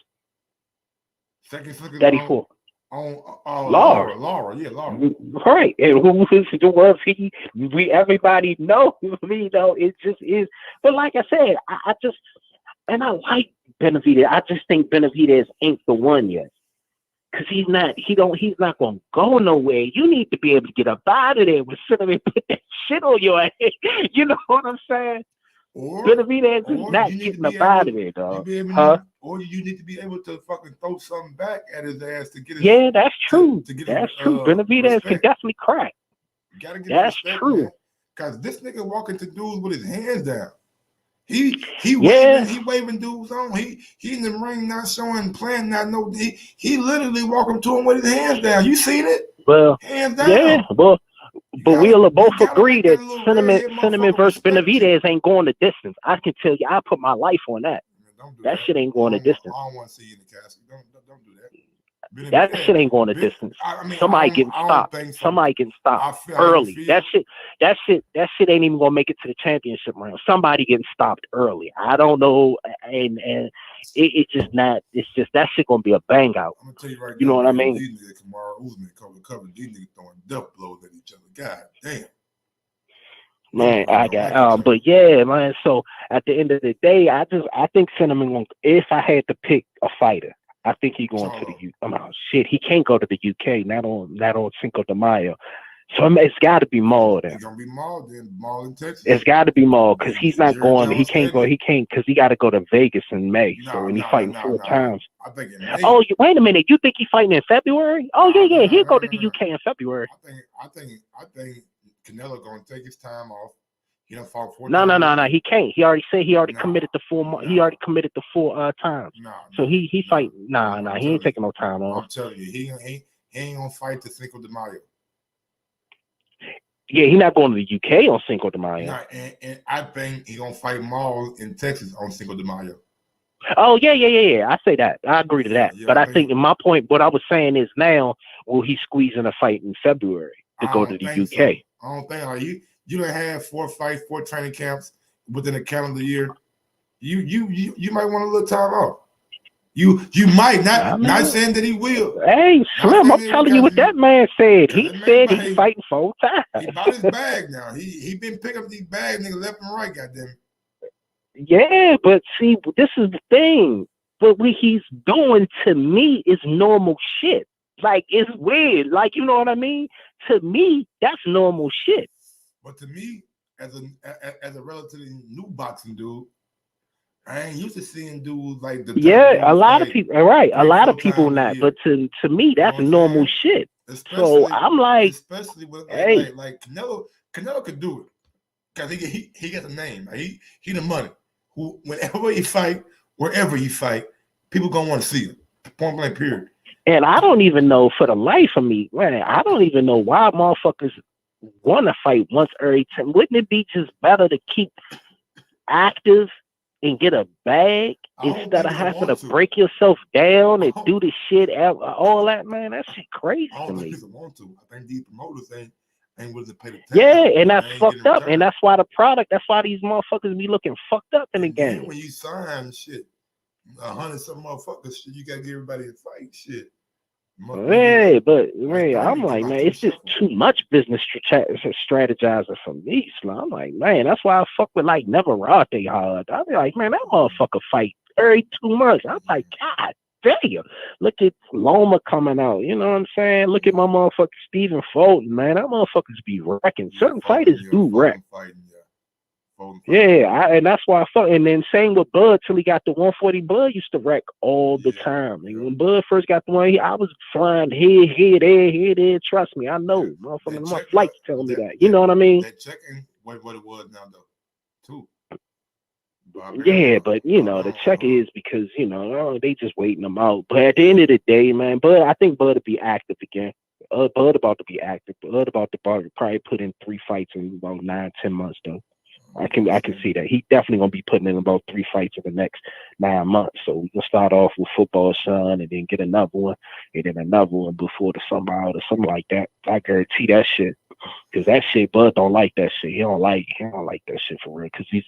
Second slickest that he fought? Laura. Yeah, Laura. Right. And who was the worst? Everybody knows me, though. It just is. But like I said, I like Benavidez. I just think Benavidez ain't the one yet. Cause he's not gonna go nowhere. You need to be able to get up out of there with Cinnamon put that shit on your head. You know what I'm saying? Benavidez is not getting up out of there, dog. Or you need to be able to fucking throw something back at his ass to get his. Yeah, that's true. That's true. Benavidez can definitely crack. That's true. Man. Cause this nigga walking to dudes with his hands down. He waving dudes on. He in the ring not showing plan, not no. He literally walking to him with his hands down. You seen it? Well, hands down. Yeah, but we'll both agree that Cinnamon versus Benavidez ain't going the distance. I can tell you, I put my life on that. That shit ain't going the distance. I don't want to see you in the casket. Don't do that. That shit ain't going the distance. Somebody getting stopped. Somebody getting stopped early. That shit ain't even gonna make it to the championship round. Somebody getting stopped early. I don't know, and it's just not. It's just that shit gonna be a bang out. I'm gonna tell you right now. You know what I mean? These niggas, Kamaru Usman cover. These niggas throwing death blows at each other. God damn. Man, I got but yeah, man. So at the end of the day, I think Cinnamon. If I had to pick a fighter, I think he's going to the UK. Shit, he can't go to the UK. Not on Cinco de Mayo. So it's got to be Maul then. It's gonna be Maul then. Maul in Texas. It's got to be Maul because he's not going. He can't go. He can't because he got to go to Vegas in May. When he's fighting 4 times. I think in May. Oh, wait a minute. You think he's fighting in February? Oh yeah. He'll go to the UK in February. I think Canelo gonna take his time off. He done fought 4 times. No. He can't. He already said he already committed to 4 months. He already committed to 4 times. So he fight. Nah. He ain't taking no time off. I'm telling you, he ain't gonna fight the Cinco de Mayo. Yeah, he's not going to the UK on Cinco de Mayo. And I think he's gonna fight Maul in Texas on Cinco de Mayo. Oh yeah. I say that. I agree to that. But I think in my point, what I was saying is now, will he squeeze in a fight in February to go to the UK? So. I don't think you don't have 4 fights, 4 training camps within a calendar year. You might want a little time off. You might not saying that he will. Hey, Slim, I'm telling you what that man said. He said he's fighting 4 times. He bought his bag now. He been picking up these bags, nigga, left and right, goddamn. Yeah, but see, this is the thing. But what he's doing to me is normal shit. Like, it's weird. Like, you know what I mean? To me, that's normal shit. But to me, as a relatively new boxing dude, I ain't used to seeing dudes like the a lot of people, right? A lot of people not, but to me, that's normal shit. So I'm like, especially with hey, like Canelo could do it because he got a name. Like he the money. Whenever he fight, wherever he fight, people gonna want to see him. Point blank, period. And I don't even know for the life of me, man. I don't even know why motherfuckers want to fight once every time. Wouldn't it be just better to keep active and get a bag instead of having to break yourself down and do the shit, all that, man? That shit crazy to me. I think these promoters ain't willing to pay the tax. Yeah, and that's fucked up. And that's why that's why these motherfuckers be looking fucked up in the game. When you sign shit, 100 some motherfuckers, shit, you gotta give everybody a fight, shit. Hey, but man, I'm like, man, it's just too much business strategizing for me. So I'm like, man, that's why I fuck with like Neverate hard. I be like, man, that motherfucker fight every 2 months. I'm like, God damn, look at Loma coming out. You know what I'm saying? Look at my motherfucker Stephen Fulton, man. That motherfuckers be wrecking. Certain fighters do wreck. Yeah, and that's why I felt. And then same with Bud till he got the 140. Bud used to wreck all the time. And when Bud first got the one, I was flying head there. Trust me, I know. Motherfucking my flight's telling me that. You know what I mean? That checking what it was now though, too. Yeah, but you know the check is because you know they just waiting them out. But at the end of the day, man, I think Bud will be active again. Bud about to be active. Bud about to probably put in 3 fights in about 9-10 months though. I can see that. He definitely gonna be putting in about 3 fights in the next 9 months. So we can start off with football, son, and then get another one, and then another one before the summer out or something like that. I guarantee that shit. Cause that shit, Bud don't like that shit. He don't like that shit for real. Cause his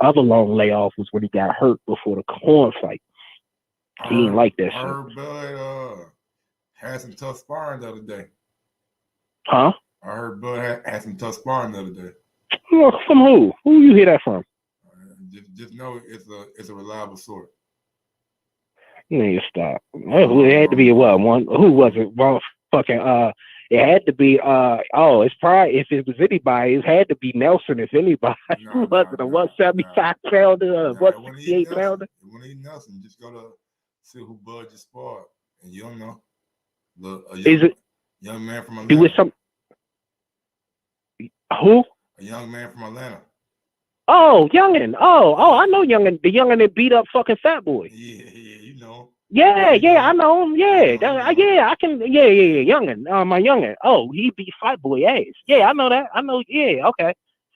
other long layoff was when he got hurt before the corn fight. He didn't like that shit. Bud had some tough sparring the other day. Huh? I heard Bud had some tough sparring the other day. From who? Who you hear that from? Just know it's a reliable source. You need to stop. It had to be one. Who was it? Well, fucking it had to be it's probably if it was anybody, it had to be Nelson if anybody. Who was it? A 175 pounder, a 168 pounder? When he Nelson, just go to see who Bud just sparred, and you don't know. Is it young man from Atlanta? He was some who? A young man from Atlanta. Oh, youngin. Oh, I know youngin. The youngin that beat up fucking Fat Boy. Yeah, you know. Yeah, I know him. Yeah, I can. Yeah, youngin. My youngin. Oh, he beat Fat Boy ass. Yeah, I know that. I know. Yeah, okay.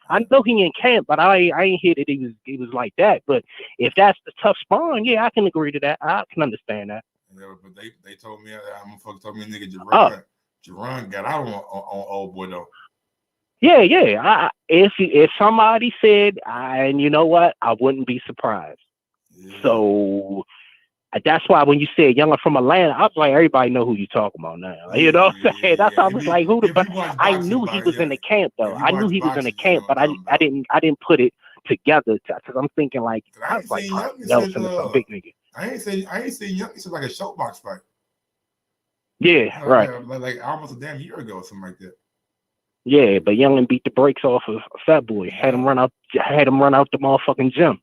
I know he in camp, but I ain't hear that he was like that. But if that's the tough spawn, yeah, I can agree to that. I can understand that. Yeah, but they told me nigga Jerron got out on old boy though. Yeah. If somebody said, and you know what, I wouldn't be surprised. Yeah. So that's why when you said younger from Atlanta, I was like, everybody know who you talking about now. You know what I'm saying? That's why I was like, who the? But I knew he was in the camp though. I knew he was in the camp, but I didn't put it together because I'm thinking like I was like Nelson is some big nigga. I ain't seen Young. It's like a showbox fight. Yeah, right. Like almost a damn year ago or something like that. Yeah, but Youngin beat the brakes off of Fat Boy. Had him run out the motherfucking gym.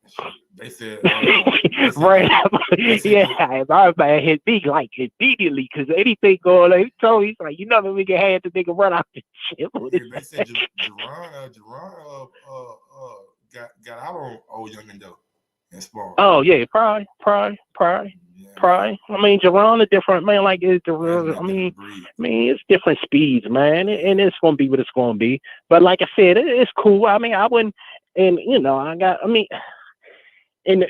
They said, right? Yeah, our man hit me like immediately because anything going on, he told me, he's like, you know, we can have the nigga run out the gym. Yeah, they said Jerron got out on old Youngin though and sparring. Oh yeah, probably. I mean, Jerron a different man. Like it's I mean, it's different speeds, man, and it's gonna be what it's gonna be. But like I said, it's cool. I mean, I wouldn't, and you know, and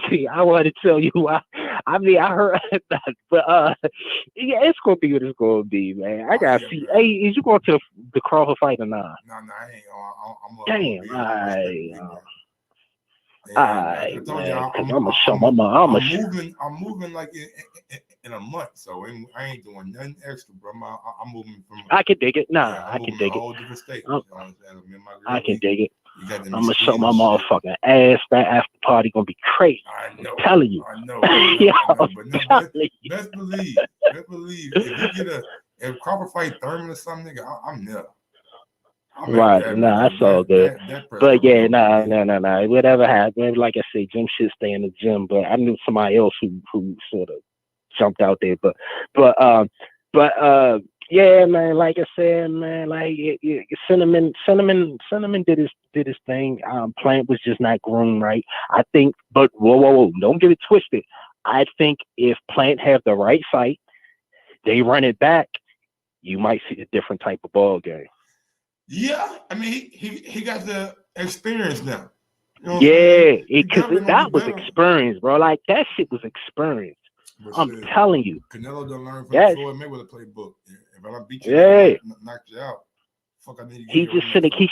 see, I want to tell you why. I mean, I heard that, but yeah, it's gonna be what it's gonna be, man. I gotta see. Hey, is you going to the Crawford fight or not? No, I ain't. Damn, I told you, I'm gonna show my mom. I'm moving like in a month, so I ain't doing nothing extra, bro. I'm moving from. I can dig it. I can dig it. Whole different state. I can dig it. I'm gonna show my motherfucking ass. That after party gonna be crazy. I know. I'm telling you. I know. But best believe. If you get if Crawford fight Thurman or something, nigga, I'm there. Right, that's all good. But yeah, nah. Whatever happened, like I say, gym shit stay in the gym. But I knew somebody else who sort of jumped out there. But yeah, man. Like I said, man, like Cinnamon did his thing. Plant was just not groomed right. I think, but whoa, don't get it twisted. I think if Plant have the right fight, they run it back, you might see a different type of ball game. Yeah, I mean he got the experience now. You know because that was experience, bro. Like that shit was experience. I'm telling you. Canelo done learn from Floyd Mayweather playbook. If I beat you, knock you out. Fuck, I need to He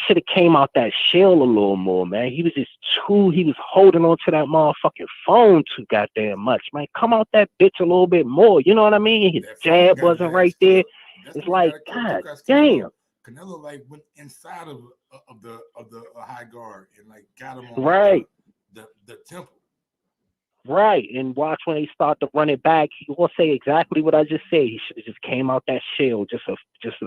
should have came out that shell a little more, man. He was holding on to that motherfucking phone too goddamn much, man. Come out that bitch a little bit more. You know what I mean? His jab wasn't right there. It's like, God damn. Canelo like went inside of the high guard and like got him on right the temple. Right, and watch when they start to run it back, he will say exactly what I just said. He should have just came out that shell just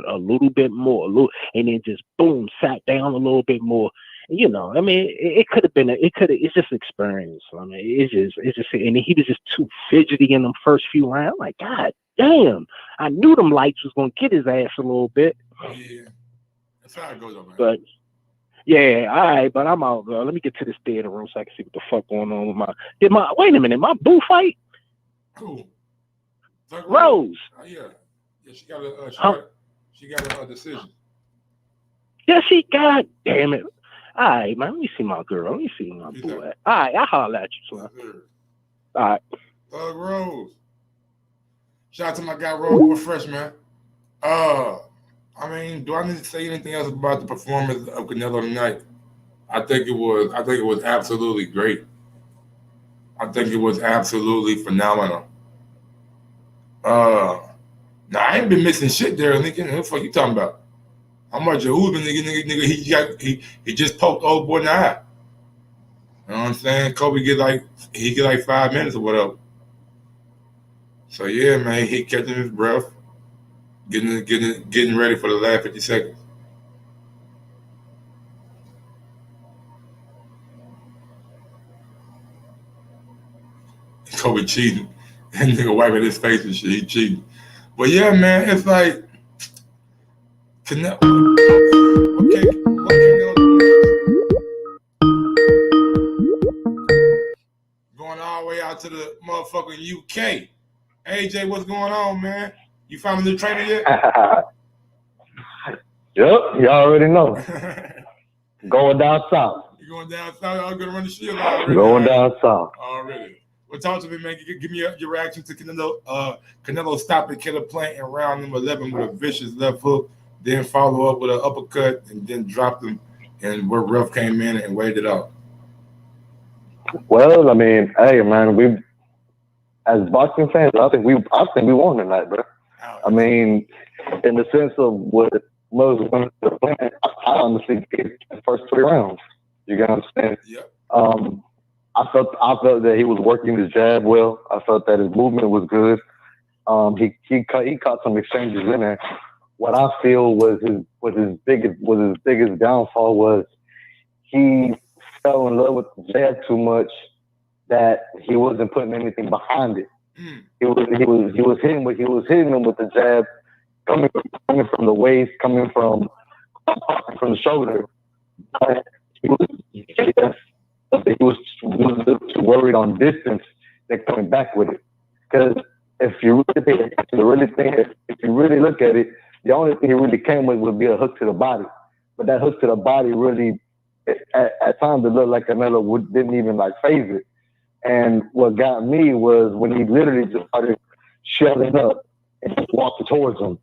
a little bit more, and then just boom, sat down a little bit more. You know, I mean, it could have been, it's just experience. I mean, it's just, and he was just too fidgety in them first few rounds. Like, God damn, I knew them lights was gonna get his ass a little bit. Yeah, that's how it goes, man. But yeah, all right, but I'm out, girl. Let me get to this theater room so I can see what the fuck going on with wait a minute, my boo fight? Cool. Rose. Yeah, she got a decision. Yeah, God damn it. All right, man, let me see my girl. Let me see my boo at. All right, I'll holler at you, son. All right. Thug Rose. Shout out to my guy, Rose Fresh, man. I mean, do I need to say anything else about the performance of Canelo tonight? I think it was absolutely great. I think it was absolutely phenomenal. Now I ain't been missing shit there, nigga. What the fuck you talking about? How much of Uber nigga? He just poked old boy in the eye. You know what I'm saying? Kobe get like 5 minutes or whatever. So yeah, man, he catching his breath. Getting ready for the last 50 seconds. Kobe cheating. That nigga wiping his face and shit. He cheating. But yeah, man, it's like Canelo. Okay, what Canelo going all the way out to the motherfucking UK. AJ, what's going on, man? You found a new trainer yet? Yep, you already know. Going down south. You going down south? I'm gonna run the shield already. Going down south. Already. Well, talk to me, man. Give me your reaction to Canelo. Canelo stopped at Killer Plant in round number 11 with a vicious left hook, then follow up with an uppercut, and then dropped him. And where Ruff came in and waited it out. Well, I mean, hey, man, we as boxing fans, I think we won tonight, bro. I mean, in the sense of what Moses went to the plan, I honestly think the first 3 rounds. You get what I'm saying? Yep. I felt that he was working his jab well. I felt that his movement was good. He caught some exchanges in there. What I feel was his biggest downfall was he fell in love with the jab too much, that he wasn't putting anything behind it. He was hitting him with the jab, coming from the waist, coming from the shoulder. But he was too worried on distance than coming back with it. Because if you really look at it, the only thing he really came with would be a hook to the body. But that hook to the body really, at times, it looked like Canelo didn't even like phase it. And what got me was when he literally just started shelling up and just walking towards him.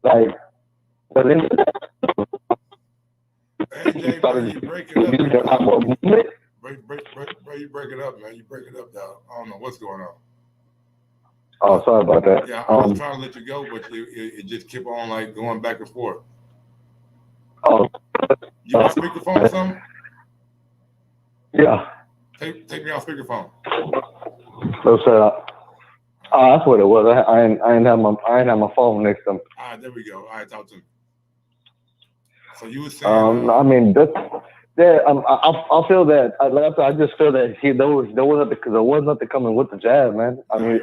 Like, but then AJ, bro, you break it up. You break it up, man. You break it up, dog. I don't know what's going on. Oh, sorry about that. Yeah, I was trying to let you go, but it just kept on like going back and forth. Oh, you on speakerphone or something? Yeah. Take me off speakerphone. That's what it was. I didn't have my phone next to me. All right, there we go. All right, talk to me. So you were saying? I mean, I feel that. Like I said, I just feel that there was nothing coming with the jab, man. I mean,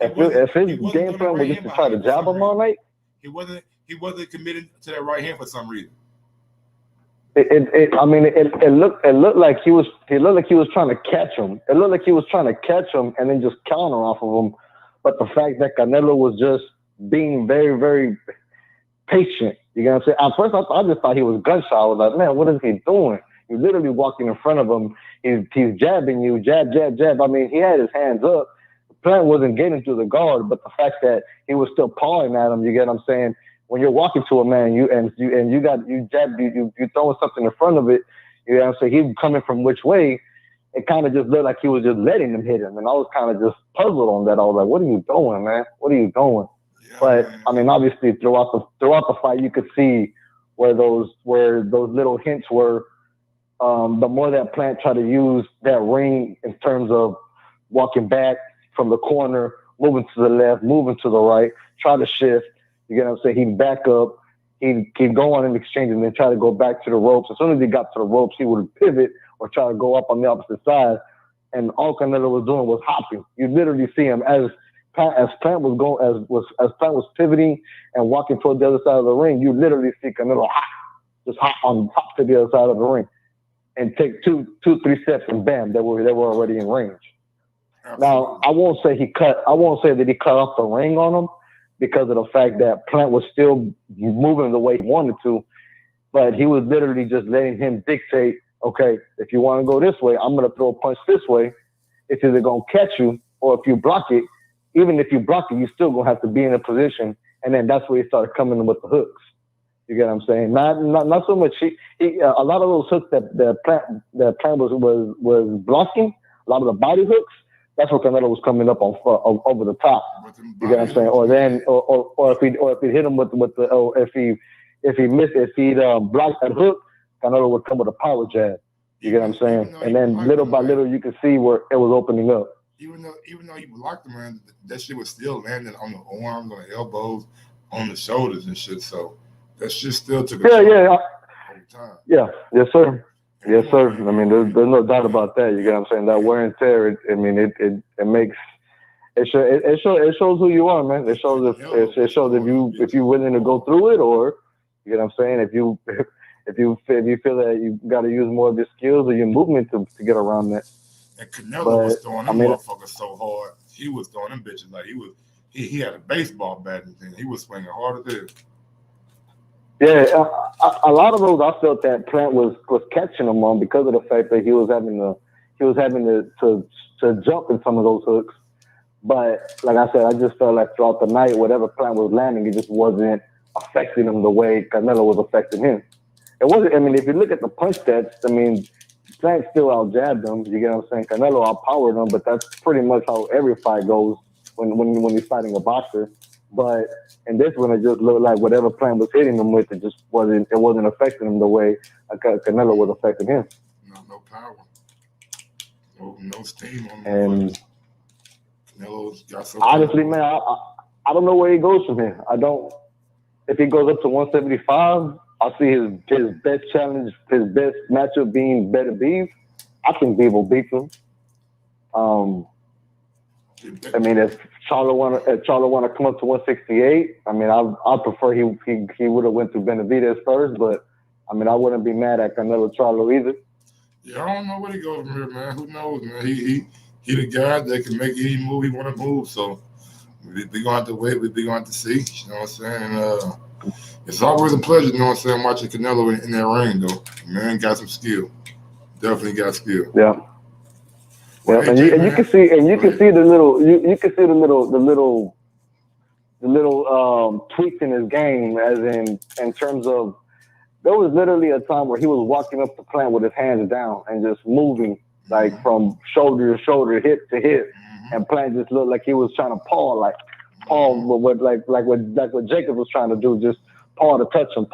if his game plan was just to try to jab him all night, he wasn't committed to that right hand for some reason. It looked like he was trying to catch him. It looked like he was trying to catch him and then just counter off of him. But the fact that Canelo was just being very, very patient. You know what I'm saying? At first, I just thought he was gun shy. I was like, man, what is he doing? He's literally walking in front of him. He's jabbing you, jab, jab, jab. I mean, he had his hands up. The Plant wasn't getting through the guard, but the fact that he was still pawing at him, you get what I'm saying? when you're walking to a man, you throwing something in front of it. You know what I'm saying? He was coming from which way? It kind of just looked like he was just letting him hit him, and I was kind of just puzzled on that. I was like, "What are you doing, man? What are you doing?" Yeah, but man. I mean, obviously, throughout the fight, you could see where those little hints were. The more that Plant tried to use that ring in terms of walking back from the corner, moving to the left, moving to the right, try to shift. You get what I'm saying? He'd back up, he'd go on an exchange, and then try to go back to the ropes. As soon as he got to the ropes, he would pivot or try to go up on the opposite side. And all Canelo was doing was hopping. You literally see him as Plant was pivoting and walking toward the other side of the ring. You literally see Canelo just hop to the other side of the ring and take two, 3 steps, and bam, they were already in range. Absolutely. Now, I won't say that he cut off the ring on him because of the fact that Plant was still moving the way he wanted to, but he was literally just letting him dictate, okay, if you want to go this way, I'm going to throw a punch this way. It's either going to catch you, or if you block it, even if you block it, you're still going to have to be in a position, and then that's where he started coming in with the hooks. You get what I'm saying? Not so much. A lot of those hooks that Plant was blocking, a lot of the body hooks, that's what Canelo was coming up on over the top. You get what I'm saying? Or if he hit him with the if he blocked that hook, Canelo would come with a power jab. You get what I'm saying? And then little by little, you could see where it was opening up. Even though he blocked him, man, that shit was still landing on the arms, on the elbows, on the shoulders and shit. So that shit still took a over time. Yeah, yes, sir. Yes, sir. I mean, there's no doubt about that. You get what I'm saying? That wear and tear. It makes it shows who you are, man. It shows if you're willing to go through it, or you get what I'm saying. If you feel that you got to use more of your skills or your movement to get around that. And Canelo was throwing them motherfuckers so hard. He was throwing them bitches like he had a baseball bat and he was swinging hard as this. Yeah, a lot of those I felt that Plant was catching them on because of the fact that he was having to jump in some of those hooks. But like I said, I just felt like throughout the night, whatever Plant was landing, it just wasn't affecting him the way Canelo was affecting him. It wasn't. I mean, if you look at the punch stats, I mean, Plant still out-jabbed him. You get what I'm saying? Canelo out-powered him, but that's pretty much how every fight goes when you're fighting a boxer. But in this one, it just looked like whatever Plant was hitting him with, it wasn't affecting him the way Canelo was affecting him. No power. No steam on him. And Canelo's got so honestly, man, I don't know where he goes from here. I don't. If he goes up to 175, I see his best challenge, his best matchup being Benavidez. I think Beav will beat him. I mean, if Charlo want to come up to 168, I mean, I prefer he would have went to Benavidez first, but I mean, I wouldn't be mad at Canelo Charlo either. Yeah, I don't know where he goes from here, man. Who knows, man? He the guy that can make any move he want to move. So we're gonna have to wait. We're gonna have to see. You know what I'm saying? It's always a pleasure, you know what I'm saying, watching Canelo in that ring, though. Man got some skill. Definitely got skill. Yeah. Well, and you can see the little tweaks in his game, as in terms of there was literally a time where he was walking up the Plant with his hands down and just moving like from shoulder to shoulder, hip to hip, and Plant just looked like he was trying to paw like what Jacob was trying to do, just paw to touch him.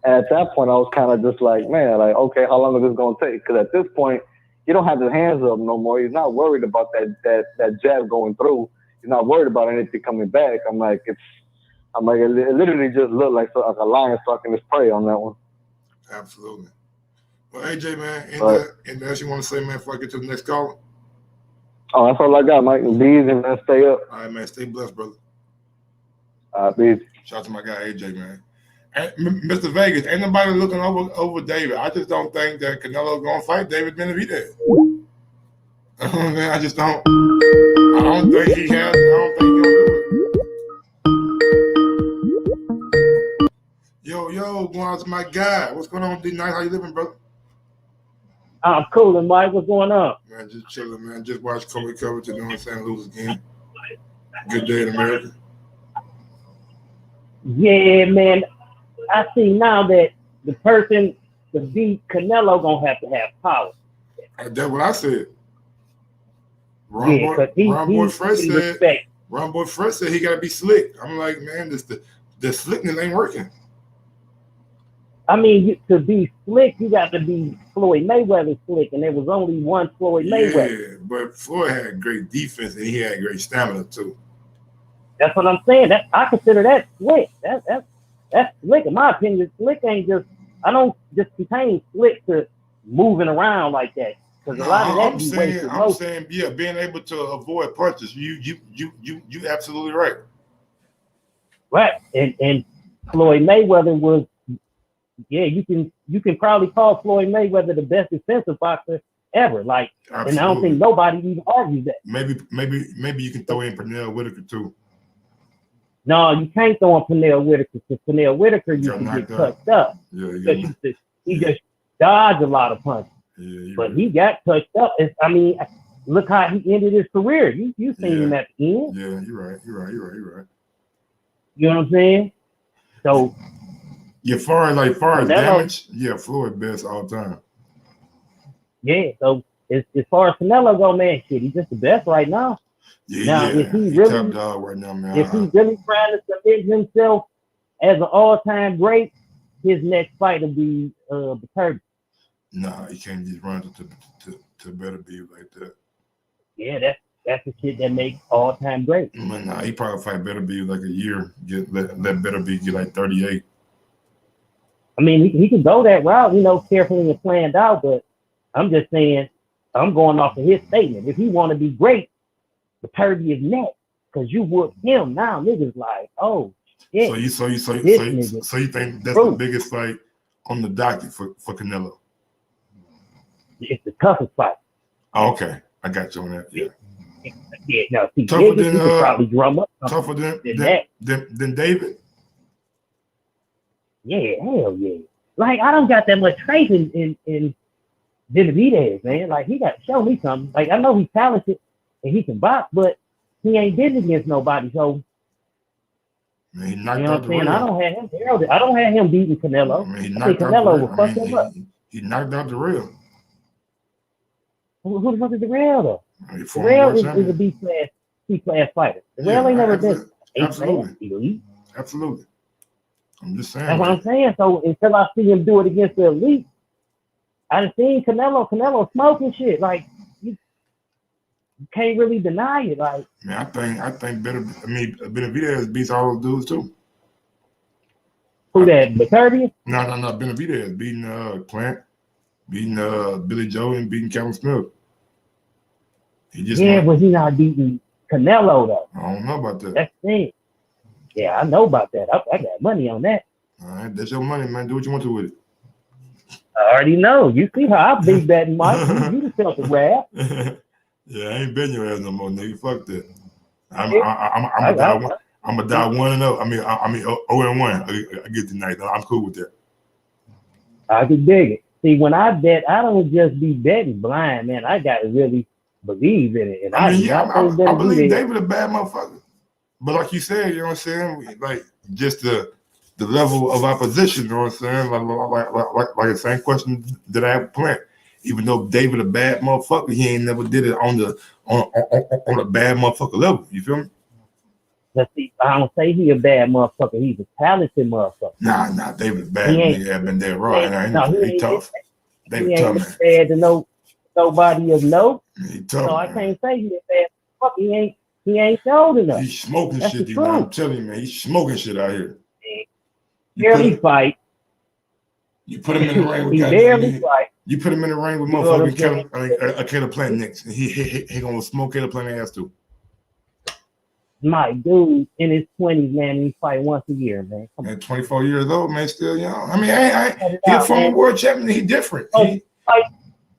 And at that point, I was kind of just like, man, like, okay, how long is this gonna take? Because at this point, he don't have his hands up no more. He's not worried about that jab going through. He's not worried about anything coming back. I'm like, it literally just looked like a lion stalking his prey on that one. Absolutely. Well, AJ, man, anything else you want to say, man, before I get to the next call? Oh, that's all I got, Mike. Bees and man, stay up. All right, man, stay blessed, brother. Bees. Shout out to my guy AJ, man. And Mr. Vegas, ain't nobody looking over David. I just don't think that Canelo's gonna fight David Benavidez. I just don't. I don't think he has. I don't think he'll do it. Yo, going out to my guy. What's going on, D-Night? How you living, brother? I'm cool, and Mike, what's going on? Man, just chilling, man. Just watched Kobe coverage, you know what I'm saying, lose again. Good day in America. Yeah, man. I see now that the person to beat Canelo gonna have to have power. That's what I said. Yeah, because Ron Fresh he said. respect. Ron Boy Fresh said he gotta be slick. I'm like, man, the slickness ain't working. I mean, to be slick, you got to be Floyd Mayweather slick, and there was only one Floyd Mayweather. Yeah, but Floyd had great defense and he had great stamina too. That's what I'm saying. That I consider that slick. That's slick. In my opinion, slick ain't just. I don't just contain slick to moving around like that. Because a lot of that I'm saying, yeah, being able to avoid punches. You absolutely right. Right, and Floyd Mayweather was. Yeah, you can probably call Floyd Mayweather the best defensive boxer ever. Like, absolutely. And I don't think nobody even argues that. Maybe you can throw in Pernell Whitaker too. No, you can't throw in Pernell Whitaker because Pernell Whitaker used to get touched up. Yeah, he just dodged a lot of punches. Yeah, but he got touched up. I mean, look how he ended his career. You seen him at the end. Yeah, you're right. You know what I'm saying? So. Yeah, far as damage, yeah, Floyd best all time. Yeah, so as far as Canelo go, man, shit, he's just the best right now. Yeah, if he really top dog right now, man. If he's really trying to submit himself as an all-time great, his next fight will be Benavidez. Nah, he can't just run to Benavidez like that. Yeah, that's the shit that makes all-time great. Man, nah, he probably fight Benavidez like a year. Let Benavidez get like 38. I mean, he can go that route, carefully and planned out, but I'm just saying, I'm going off of his statement. If he want to be great, the Purdy is next, because you whoop him now. Niggas like, oh shit. So you think that's the biggest fight on the docket for Canelo? It's the toughest fight. Oh, okay, I got you on that. Yeah. Yeah. No, see, tougher than probably drum up. Tougher than David. Yeah, hell yeah. Like, I don't got that much faith in Benavidez, man. Like, he got to show me something. Like, I know he's talented and he can box, but he ain't been against nobody. So, man, he you know what I'm saying? I don't have him beating Canelo. Man, I think Canelo will fuck him up. He knocked out the real. Who the fuck is the real, though? The real is a B-class fighter. The real ain't never been Absolutely. Absolutely. I'm just saying. That's what I'm saying. So until I see him do it against the elite, I done seen Canelo smoking shit. Like, you can't really deny it. Like, man, I think Benavidez beats all those dudes too. Who that? Benavidez? No. Benavidez beating Plant, beating Billy Joe, and beating Kevin Smith. But he not beating Canelo though. I don't know about that. That's the thing. Yeah, I know about that. I got money on that. All right, that's your money, man. Do what you want to with it. I already know. You see how I big betting, Mike. You just felt the wrath. Yeah, I ain't betting your ass no more, nigga. Fuck that. I'm a die 1-0. I mean 0-1. I get the night. I'm cool with that. I can dig it. See, when I bet, I don't just be betting blind, man. I got to really believe in it. And I believe David a bad motherfucker. But like you said, you know what I'm saying? Like, just the level of opposition, you know what I'm saying? Like the same question that I have Plant. Even though David a bad motherfucker, he ain't never did it on a bad motherfucker level. You feel me? Let's see, I don't say he a bad motherfucker. He's a talented motherfucker. Nah, David's bad. He ain't been there right. He tough. David tough, man. He ain't bad to nobody of note. He tough, so I can't say he's a bad motherfucker. He ain't showed enough. He's smoking shit, man. I'm telling you, man. He's smoking shit out here. He barely fight. You put him in the ring with fight. You put him in the ring with motherfucking Caleb Plant next. He gonna smoke Caleb Plant ass too. My dude in his 20s, man, he fight once a year, man. And 24 years old, man, still young. I mean, he's a former world champion. He's different.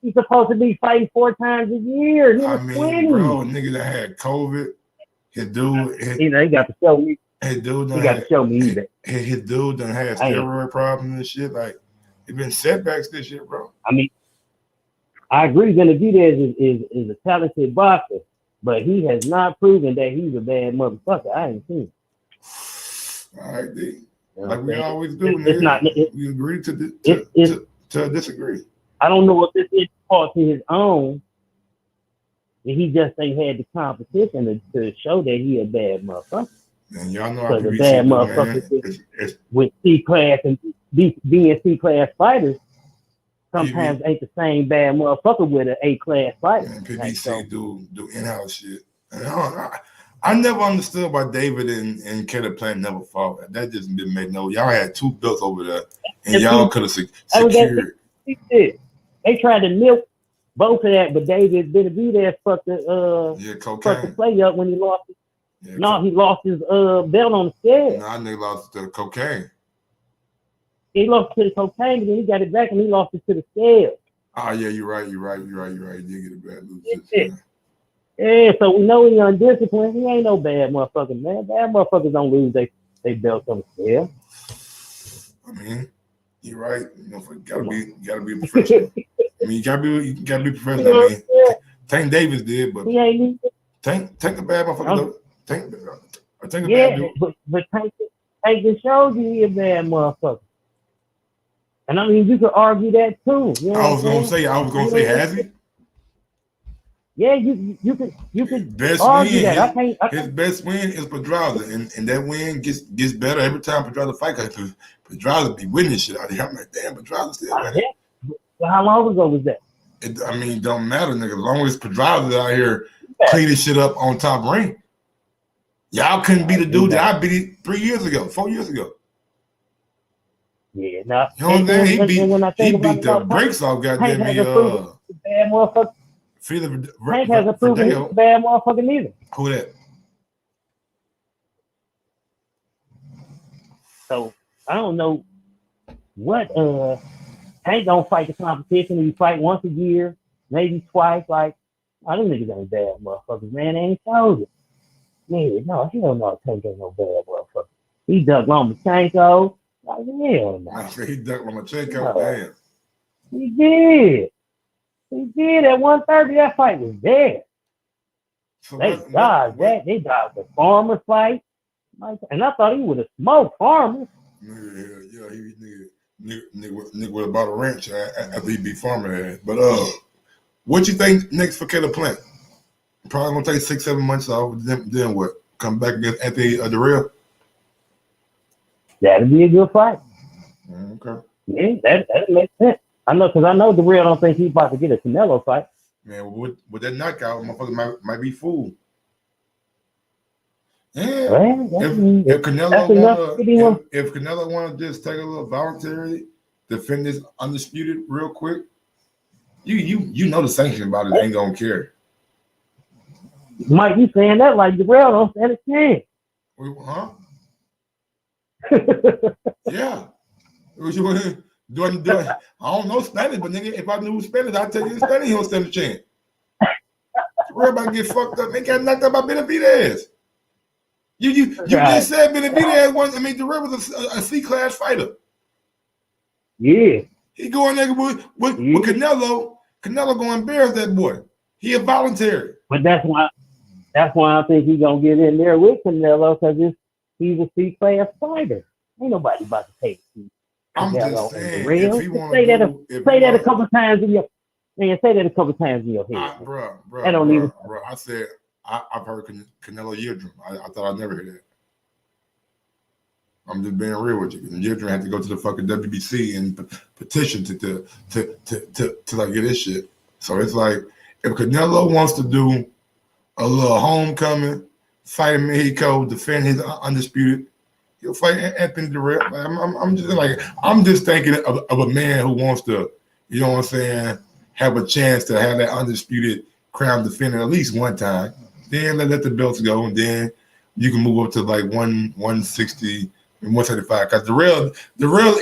He's supposed to be fighting 4 times a year. I mean, bro, nigga that had COVID, his dude. He got to show me. His dude done got to show me that. His dude done had steroid problems and shit. Like, it's been setbacks this shit, bro. I mean, I agree. Benavidez is a talented boxer, but he has not proven that he's a bad motherfucker. I ain't seen. All right, D. You know Like what we I'm saying? always do. It's not. We agree to disagree. I don't know if it's part to his own. And he just ain't had the competition to show that he a bad motherfucker. And y'all know how Because the PBC bad do, motherfuckers man. with C class and being C class fighters sometimes ain't the same bad motherfucker with an A class fighter. And PBC like, so, do in-house shit. And I never understood why David and Caleb Plant never fought. That just didn't make no. Y'all had 2 belts over there, and y'all could have secured. They tried to milk both of that, but David Benavidez fucked the play up when he lost it. Yeah, he lost his belt on the scale. Nah, nigga lost to the cocaine. He lost to the cocaine, but then he got it back and he lost it to the scale. Oh yeah, you're right. You did get it back. Yeah, so we know he undisciplined. He ain't no bad motherfucker, man. Bad motherfuckers don't lose they belts on the scale. I mean, you're right. You know, gotta be professional. I mean, you gotta be professional. I mean, Tank Davis did, but he ain't Tank a bad motherfucker though. Tank a bad dude. but Tank just showed you he a bad motherfucker. And I mean, you could argue that too. You know I was gonna say, has he? Yeah, you could best argue win, that. His best win is Pedraza, and that win gets better every time Pedraza fight. Because Pedraza be winning shit out here. I'm like, damn, Pedraza still winning. So how long ago was that? It don't matter, nigga. As long as Pedraza out here cleaning shit up on top rank. Y'all couldn't beat the dude that I beat 3 years ago, 4 years ago. Yeah, nah. You know what I'm saying? He beat the brakes off goddamn me. Bad motherfucker. Tank hasn't proven he's a bad motherfucker neither. Who that? So I don't know what Tank don't fight the competition. He fight once a year, maybe twice. Like, I don't think he's any bad motherfuckers, man. They ain't showed it. Yeah, no, hell no, Tank ain't no bad motherfucker. He ducked Lomachenko. Like, hell no. He ducked Lomachenko, damn. He did. He did at 130. That fight was there. So they dodged that. They dodged the Farmer fight. And I thought he would have smoked Farmer. Yeah, nigga would have bought a ranch after he beat Farmer ass. But what you think next for Caleb Plant? Probably gonna take 6-7 months off. Then what? Come back against Anthony Darrell? That'd be a good fight. Okay. Yeah, that makes sense. I know, because I know Darrell don't think he's about to get a Canelo fight. Man, with that knockout, motherfucker might be fooled. Yeah. Well, if Canelo want to just take a little voluntary, defend this undisputed real quick, you know the sanction about it ain't gonna care. Mike, you saying that like Darrell don't stand a chance. Huh? Yeah. Do I don't know Spanish, but nigga, if I knew Spanish, I'd tell you in Spanish, he don't stand a chance. We're about to get fucked up. They got knocked out by Benavidez. You just said Benavidez was, Darrell was a C-class fighter. Yeah. He going there with Canelo. Canelo going to embarrass that boy. He a voluntary. But that's why I think he's going to get in there with Canelo, because he's a C-class fighter. Ain't nobody about to take it. I'm just saying, if he want to say that a couple times in your head. Bro, I said I've heard Canelo Yildirim. I thought I'd never hear that. I'm just being real with you. Yildirim had to go to the fucking WBC and petition to like get this shit. So it's like, if Canelo wants to do a little homecoming, fight in Mexico, defend his undisputed, he'll fight Anthony Darrell. I'm just thinking of a man who wants to, you know what I'm saying, have a chance to have that undisputed crown defended at least one time. Then let the belts go, and then you can move up to like 160 and 175. Because Darrell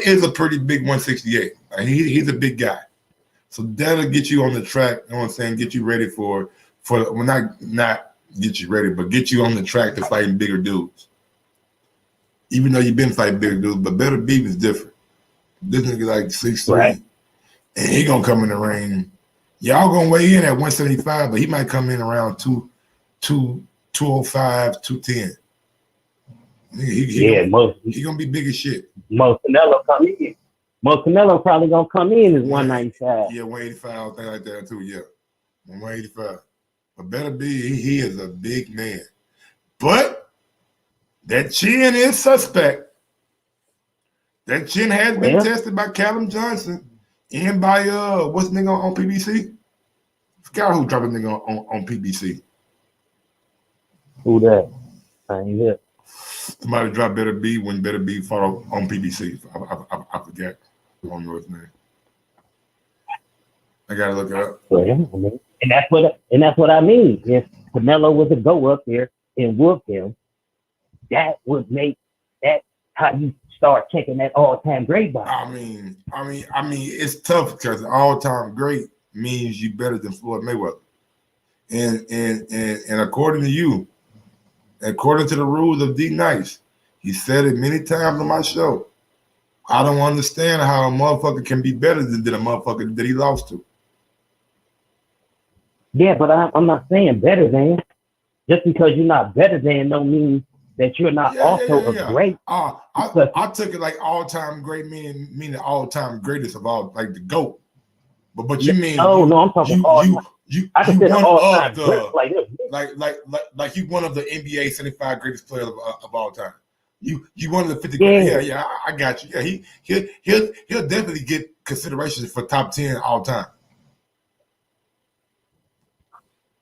is a pretty big 168. Like he's a big guy. So that'll get you on the track, you know what I'm saying, get you ready for not get you ready, but get you on the track to fighting bigger dudes. Even though you've been fighting bigger dudes, but better beef is different. This nigga like 6'3", right, and he gonna come in the ring. Y'all gonna weigh in at 175, but he might come in around 205, 210. He gonna be big as shit. Canelo come in. Canelo probably gonna come in as 195. Yeah, 185, thing like that too. Yeah, 185. But better be, he is a big man. But that chin is suspect. That chin has been tested by Callum Johnson and by what's the nigga on PBC? Forgot who dropped a nigga on PBC. Who that? I ain't here. Somebody dropped Better B when Better B fought on PBC. I forget. I don't know his name. I gotta look it up. And that's what I mean. If Canelo was to go up there and whoop him, that would make that how you start checking that all-time great box. I mean, it's tough because all-time great means you better than Floyd Mayweather. And according to you, according to the rules of D Nice, he said it many times on my show. I don't understand how a motherfucker can be better than a motherfucker that he lost to. Yeah, but I'm not saying better than. Just because you're not better than don't mean that you're not a great. I took it like all-time great meaning all-time greatest of all, like the GOAT. But you mean I'm talking I consider all-time great, like you one of the NBA 75 greatest players of all time. You one of the 50 greatest. Yeah, I got you. Yeah, he'll definitely get consideration for top 10 all time.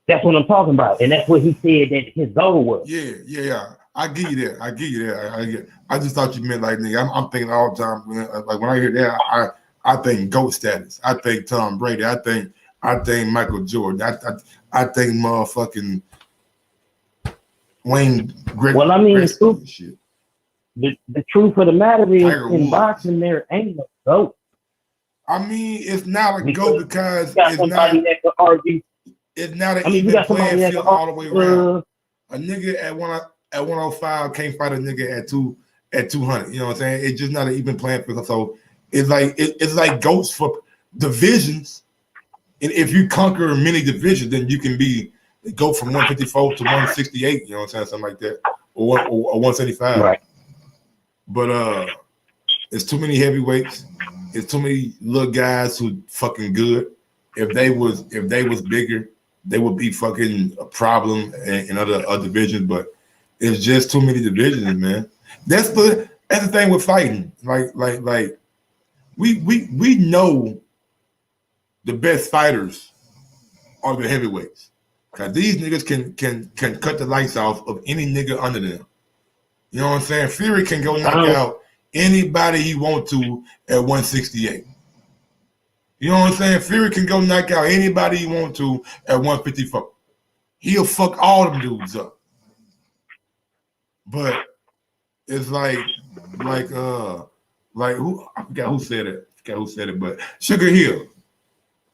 That's what I'm talking about, and that's what he said that his goal was. Yeah. I give you that. I just thought you meant like nigga. I'm thinking all time. Like when I hear that, I think GOAT status. I think Tom Brady. I think Michael Jordan. I think motherfucking Wayne Gretzky. Well, I mean, the truth of the matter is, in boxing, there ain't no GOAT. I mean, it's not a GOAT because it's not. That could argue. It's not an even playing field all the way around. A nigga at 105 can't fight a nigga at 200. You know what I'm saying? It's just not an even playing field. So it's like GOATs for divisions. And if you conquer many divisions, then you can go from 154 to 168. You know what I'm saying? Something like that, or 175. Right. But it's too many heavyweights. It's too many little guys who fucking good. If they was bigger, they would be fucking a problem in other divisions, but it's just too many divisions, man. That's the thing with fighting. Like we know the best fighters are the heavyweights. Cause these niggas can cut the lights off of any nigga under them. You know what I'm saying? Fury can go knock out anybody he want to at 168. You know what I'm saying? Fury can go knock out anybody he want to at 154. He'll fuck all them dudes up. But it's like who I forgot who said it. But Sugar Hill,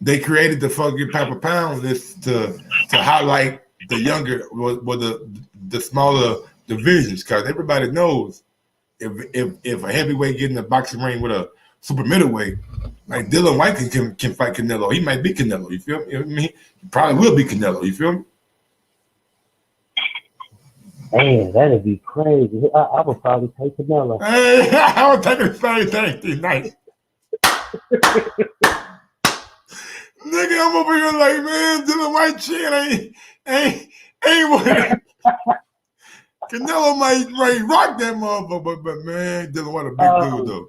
they created the fucking Papa Pound list to highlight the younger or the smaller divisions, because everybody knows if a heavyweight get in the boxing ring with a super middleweight, like Dylan White can fight Canelo. He might be Canelo. You feel me? You know what I mean? He probably will be Canelo. You feel me? Man, that'd be crazy. I would probably take Canelo. Hey, I would take the same thing tonight. Nigga, I'm over here like, man, Dylan White chin ain't what. Canelo might rock that motherfucker, but man, Dylan White a big dude though.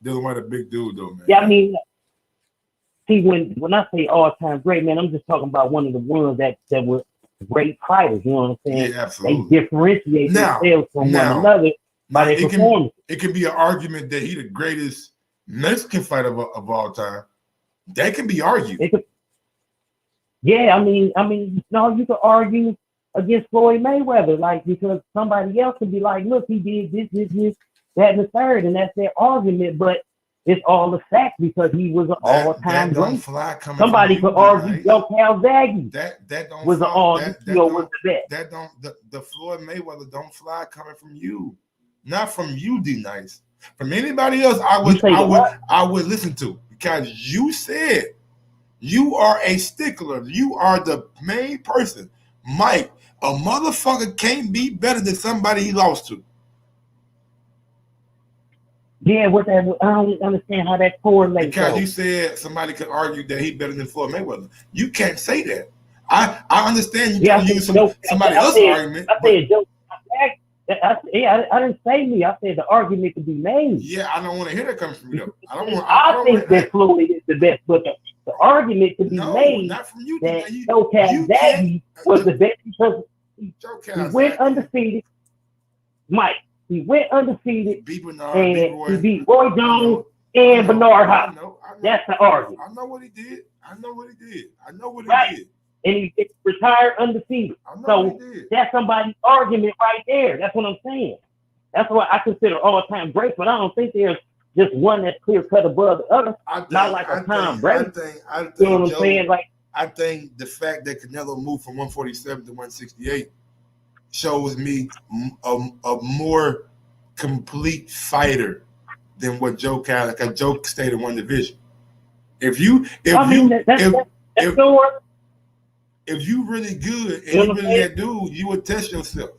Dylan White a big dude though, man. Yeah, I mean, see, when I say all-time great, man, I'm just talking about one of the ones that were great fighters. You know what I'm saying? Yeah, absolutely. They differentiate themselves from one another by their performance. It can be an argument that he the greatest Mexican fighter of all time. That can be argued. Yeah, I mean, no, you could argue against Floyd Mayweather, like, because somebody else could be like, look, he did this, that, and the third, and that's their argument, but it's all a fact because he was an all-time great. Somebody could argue Joe Calzaghe was an all-time was the best. The Floyd Mayweather don't fly coming from you, not from you, D Nice. From anybody else, I would listen to, because you said you are a stickler. You are the main person, Mike. A motherfucker can't be better than somebody he lost to. Yeah, what that? I don't understand how that correlates. Because you said somebody could argue that he's better than Floyd Mayweather. You can't say that. I understand you can use somebody else's argument. I said Joe. I didn't say me. I said the argument could be made. Yeah, I don't want to hear that coming from you. I think that Floyd is the best, but the argument could be made not from you, that Joe Calzaghe was the best because he went undefeated. Mike, he went undefeated, and he beat Roy Jones and Bernard Hopkins. That's the argument. I know what he did. And he retired undefeated. So that's somebody's argument right there. That's what I'm saying. That's why I consider all-time great, but I don't think there's just one that's clear-cut above the other. Not like a Tom Brady. You know what I'm saying? Like, I think the fact that Canelo moved from 147 to 168 shows me a more complete fighter than what Joe Calzaghe. Because Joe stayed in one division. If you really good and you really that dude, you would test yourself.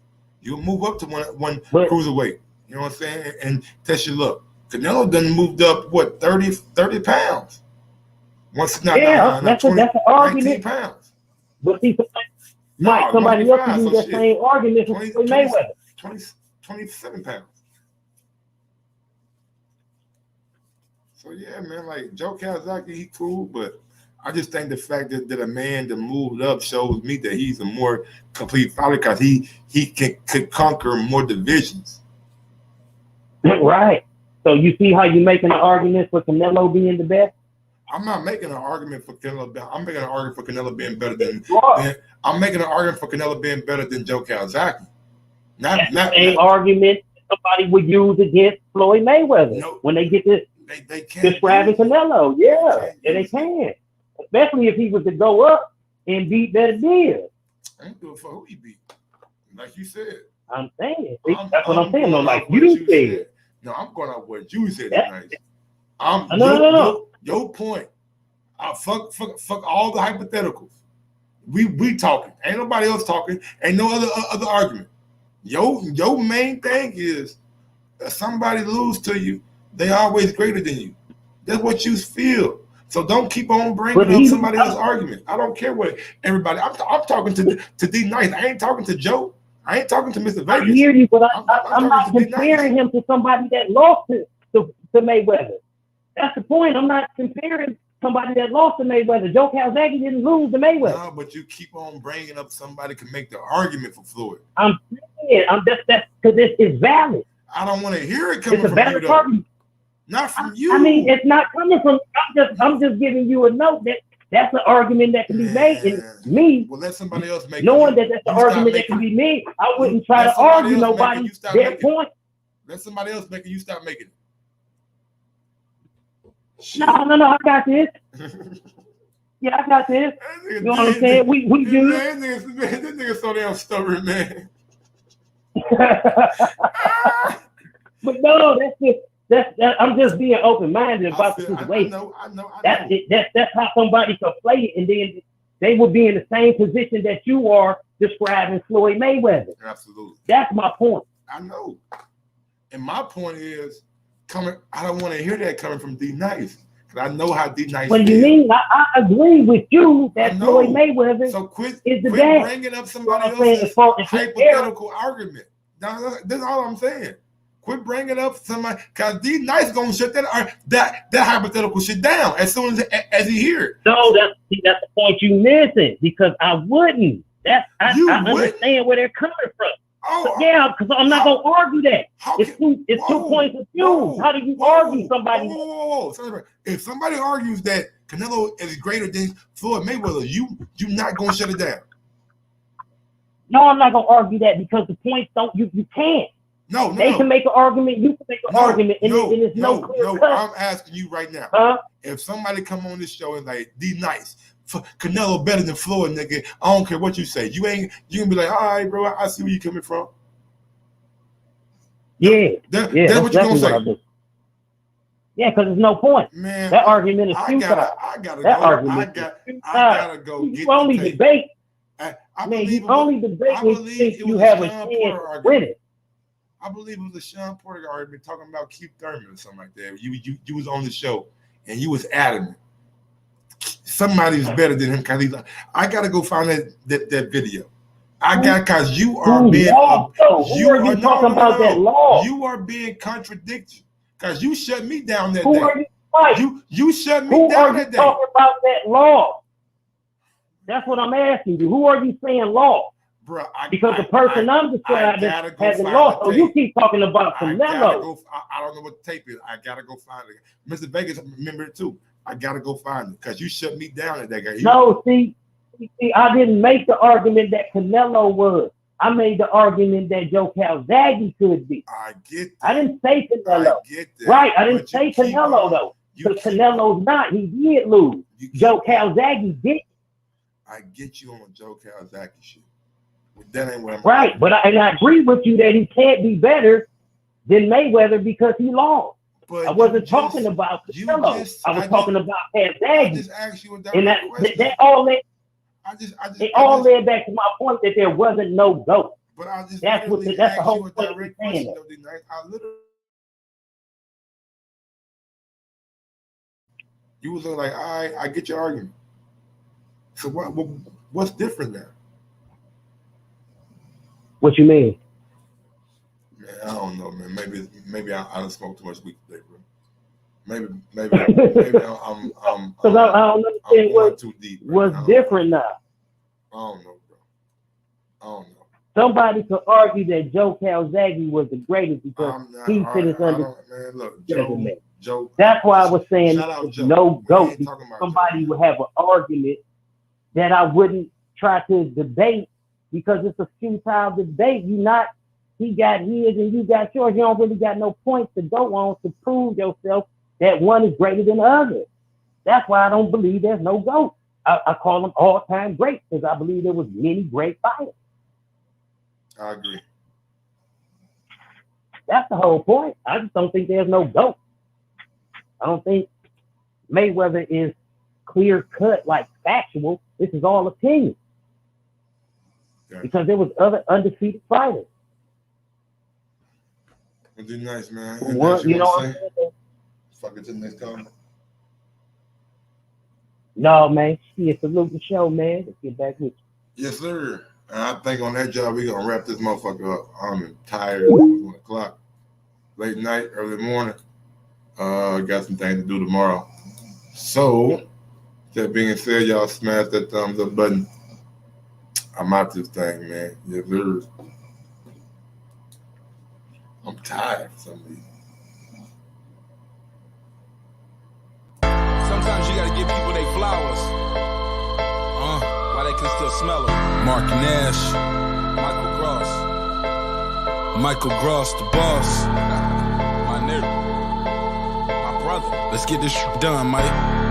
You would move up to one cruiserweight. You know what I'm saying? And test your luck. Canelo done moved up 30 pounds. Once it's not that's an argument. 19 pounds. But see, Mike, somebody else can use that same argument for Mayweather. 27 pounds. So yeah, man, like Joe Calzaghe, he cool, but I just think the fact that a man that moved up shows me that he's a more complete fighter because he could conquer more divisions. Right. So you see how you're making an argument for Canelo being the best? I'm not making an argument for Canelo. I'm making an argument for Canelo being better than. I'm making an argument for Canelo being better than Joe Calzaghe. Not same argument somebody would use against Floyd Mayweather when they get this. They can't describing Canelo. Yeah, they can. Especially if he was to go up and beat Benavidez. I ain't doing for who he beat. Like you said. I'm saying. That's what I'm saying. No, like you said. No, I'm going off what you said tonight. No. Your point. Fuck all the hypotheticals. We talking. Ain't nobody else talking. Ain't no other argument. Your main thing is if somebody lose to you, they always greater than you. That's what you feel. So don't keep on bringing up somebody else's argument. I don't care what everybody. I'm talking to D Nice. I ain't talking to Joe. I ain't talking to Mr. Vegas. I hear you, but I'm not comparing him to somebody that lost to Mayweather. That's the point. I'm not comparing somebody that lost to Mayweather. Joe Calzaghe didn't lose to Mayweather. No, but you keep on bringing up somebody can make the argument for Floyd. I'm saying that's because it's valid. I don't want to hear it coming from you, though. Argument. Not from you. I mean, it's not coming from. I'm just giving you a note that's an argument that can be made. And me, well, let somebody else make knowing that that's an argument that can be made, I wouldn't try to argue nobody's their point. Let somebody else make it. You stop making it. No, I got this. Yeah, I got this. You know what I'm saying? We do. This nigga so damn stubborn, man. But no, that's just. I'm just being open-minded about the situation. I know. That's how somebody can play it, and then they will be in the same position that you are describing Floyd Mayweather. Absolutely. That's my point. I know. And my point is I don't want to hear that coming from D Nice. Because I know how D Nice What do you mean? I agree with you that Floyd Mayweather is the best. Bringing up somebody else's hypothetical argument. That's all I'm saying. Quit bringing up somebody, because D Nice gonna shut that hypothetical shit down as soon as he hear it. No, that's the point you missing, because I wouldn't. I understand where they're coming from. Because I'm not gonna argue that. It's two points of view. How do you argue somebody? If somebody argues that Canelo is greater than Floyd Mayweather, you not gonna shut it down. No, I'm not gonna argue that, because the points you can't. No. They can make an argument. You can make an argument, and it's no clear cut. I'm asking you right now. If somebody come on this show and like D Nice, Canelo better than Floyd, nigga, I don't care what you say. You gonna be like, all right, bro, I see where you coming from. Yeah, that's what you gonna say. Yeah, because there's no point. Man, that argument is futile. I gotta go. You only debate. You only debate when you think you have a chance to win it. I believe it was a Sean Porter already been talking about Keith Thurman or something like that. You was on the show and you was adamant. Somebody's better than him because I gotta go find that video. Because you are being talking about that law. You are being contradictory because you shut me down that Who day. Are you, Mike? You shut me down that day. Who are you talking about that law? That's what I'm asking you. Who are you saying law? Bro, because the person I'm describing has a law. So you keep talking about Canelo. I don't know what the tape is. I gotta go find it. Mr. Vegas, remember it too. I gotta go find it because you shut me down at that guy. No, see, I didn't make the argument that Canelo was. I made the argument that Joe Calzaghe could be. I get that. I didn't say Canelo. I get that. Right, I didn't say Canelo though. Because Canelo's not. He did lose. Joe Calzaghe did. I get you on the Joe Calzaghe shit. But that ain't what I'm right, but I agree with you that he can't be better than Mayweather because he lost. But I wasn't talking about Canelo. I was talking about Calzaghe. I just asked you a and that all led. It all led back to my point that there wasn't no GOAT. But I just that's the whole point of saying that. I literally, you was like, I get your argument. So what's different now? What you mean? Man, I don't know, man. Maybe I don't smoke too much weed today, bro. Maybe I'm because I don't understand what too deep. What's different now? I don't know, bro. I don't know. Somebody could argue that Joe Calzaghe was the greatest because he finished under. Man, look, Joe. That's why I was saying no GOAT. Somebody would have an argument that I wouldn't try to debate because it's a futile debate. He got his and you got yours. You don't really got no points to go on to prove yourself that one is greater than the other. That's why I don't believe there's no GOAT. I call them all-time greats because I believe there was many great fighters. I agree. That's the whole point. I just don't think there's no GOAT. I don't think Mayweather is clear-cut, like factual. This is all opinion. Okay. Because there was other undefeated fighters. Well, do nice, man. You know what I'm saying? Fuck it to the next comment. No, man. Yeah, salute the show, man. Let's get back with you. Yes, sir. And I think on that job, we're going to wrap this motherfucker up. I'm tired. It's 1 o'clock. Late night, early morning. Got some things to do tomorrow. So, that being said, y'all smash that thumbs up button. I'm out this thing, man. Yes, sir. I'm tired for some reason. Sometimes you gotta give people their flowers. While they can still smell them. Mark Nash. Michael Gross, the boss. My nigga. My brother. Let's get this done, Mike.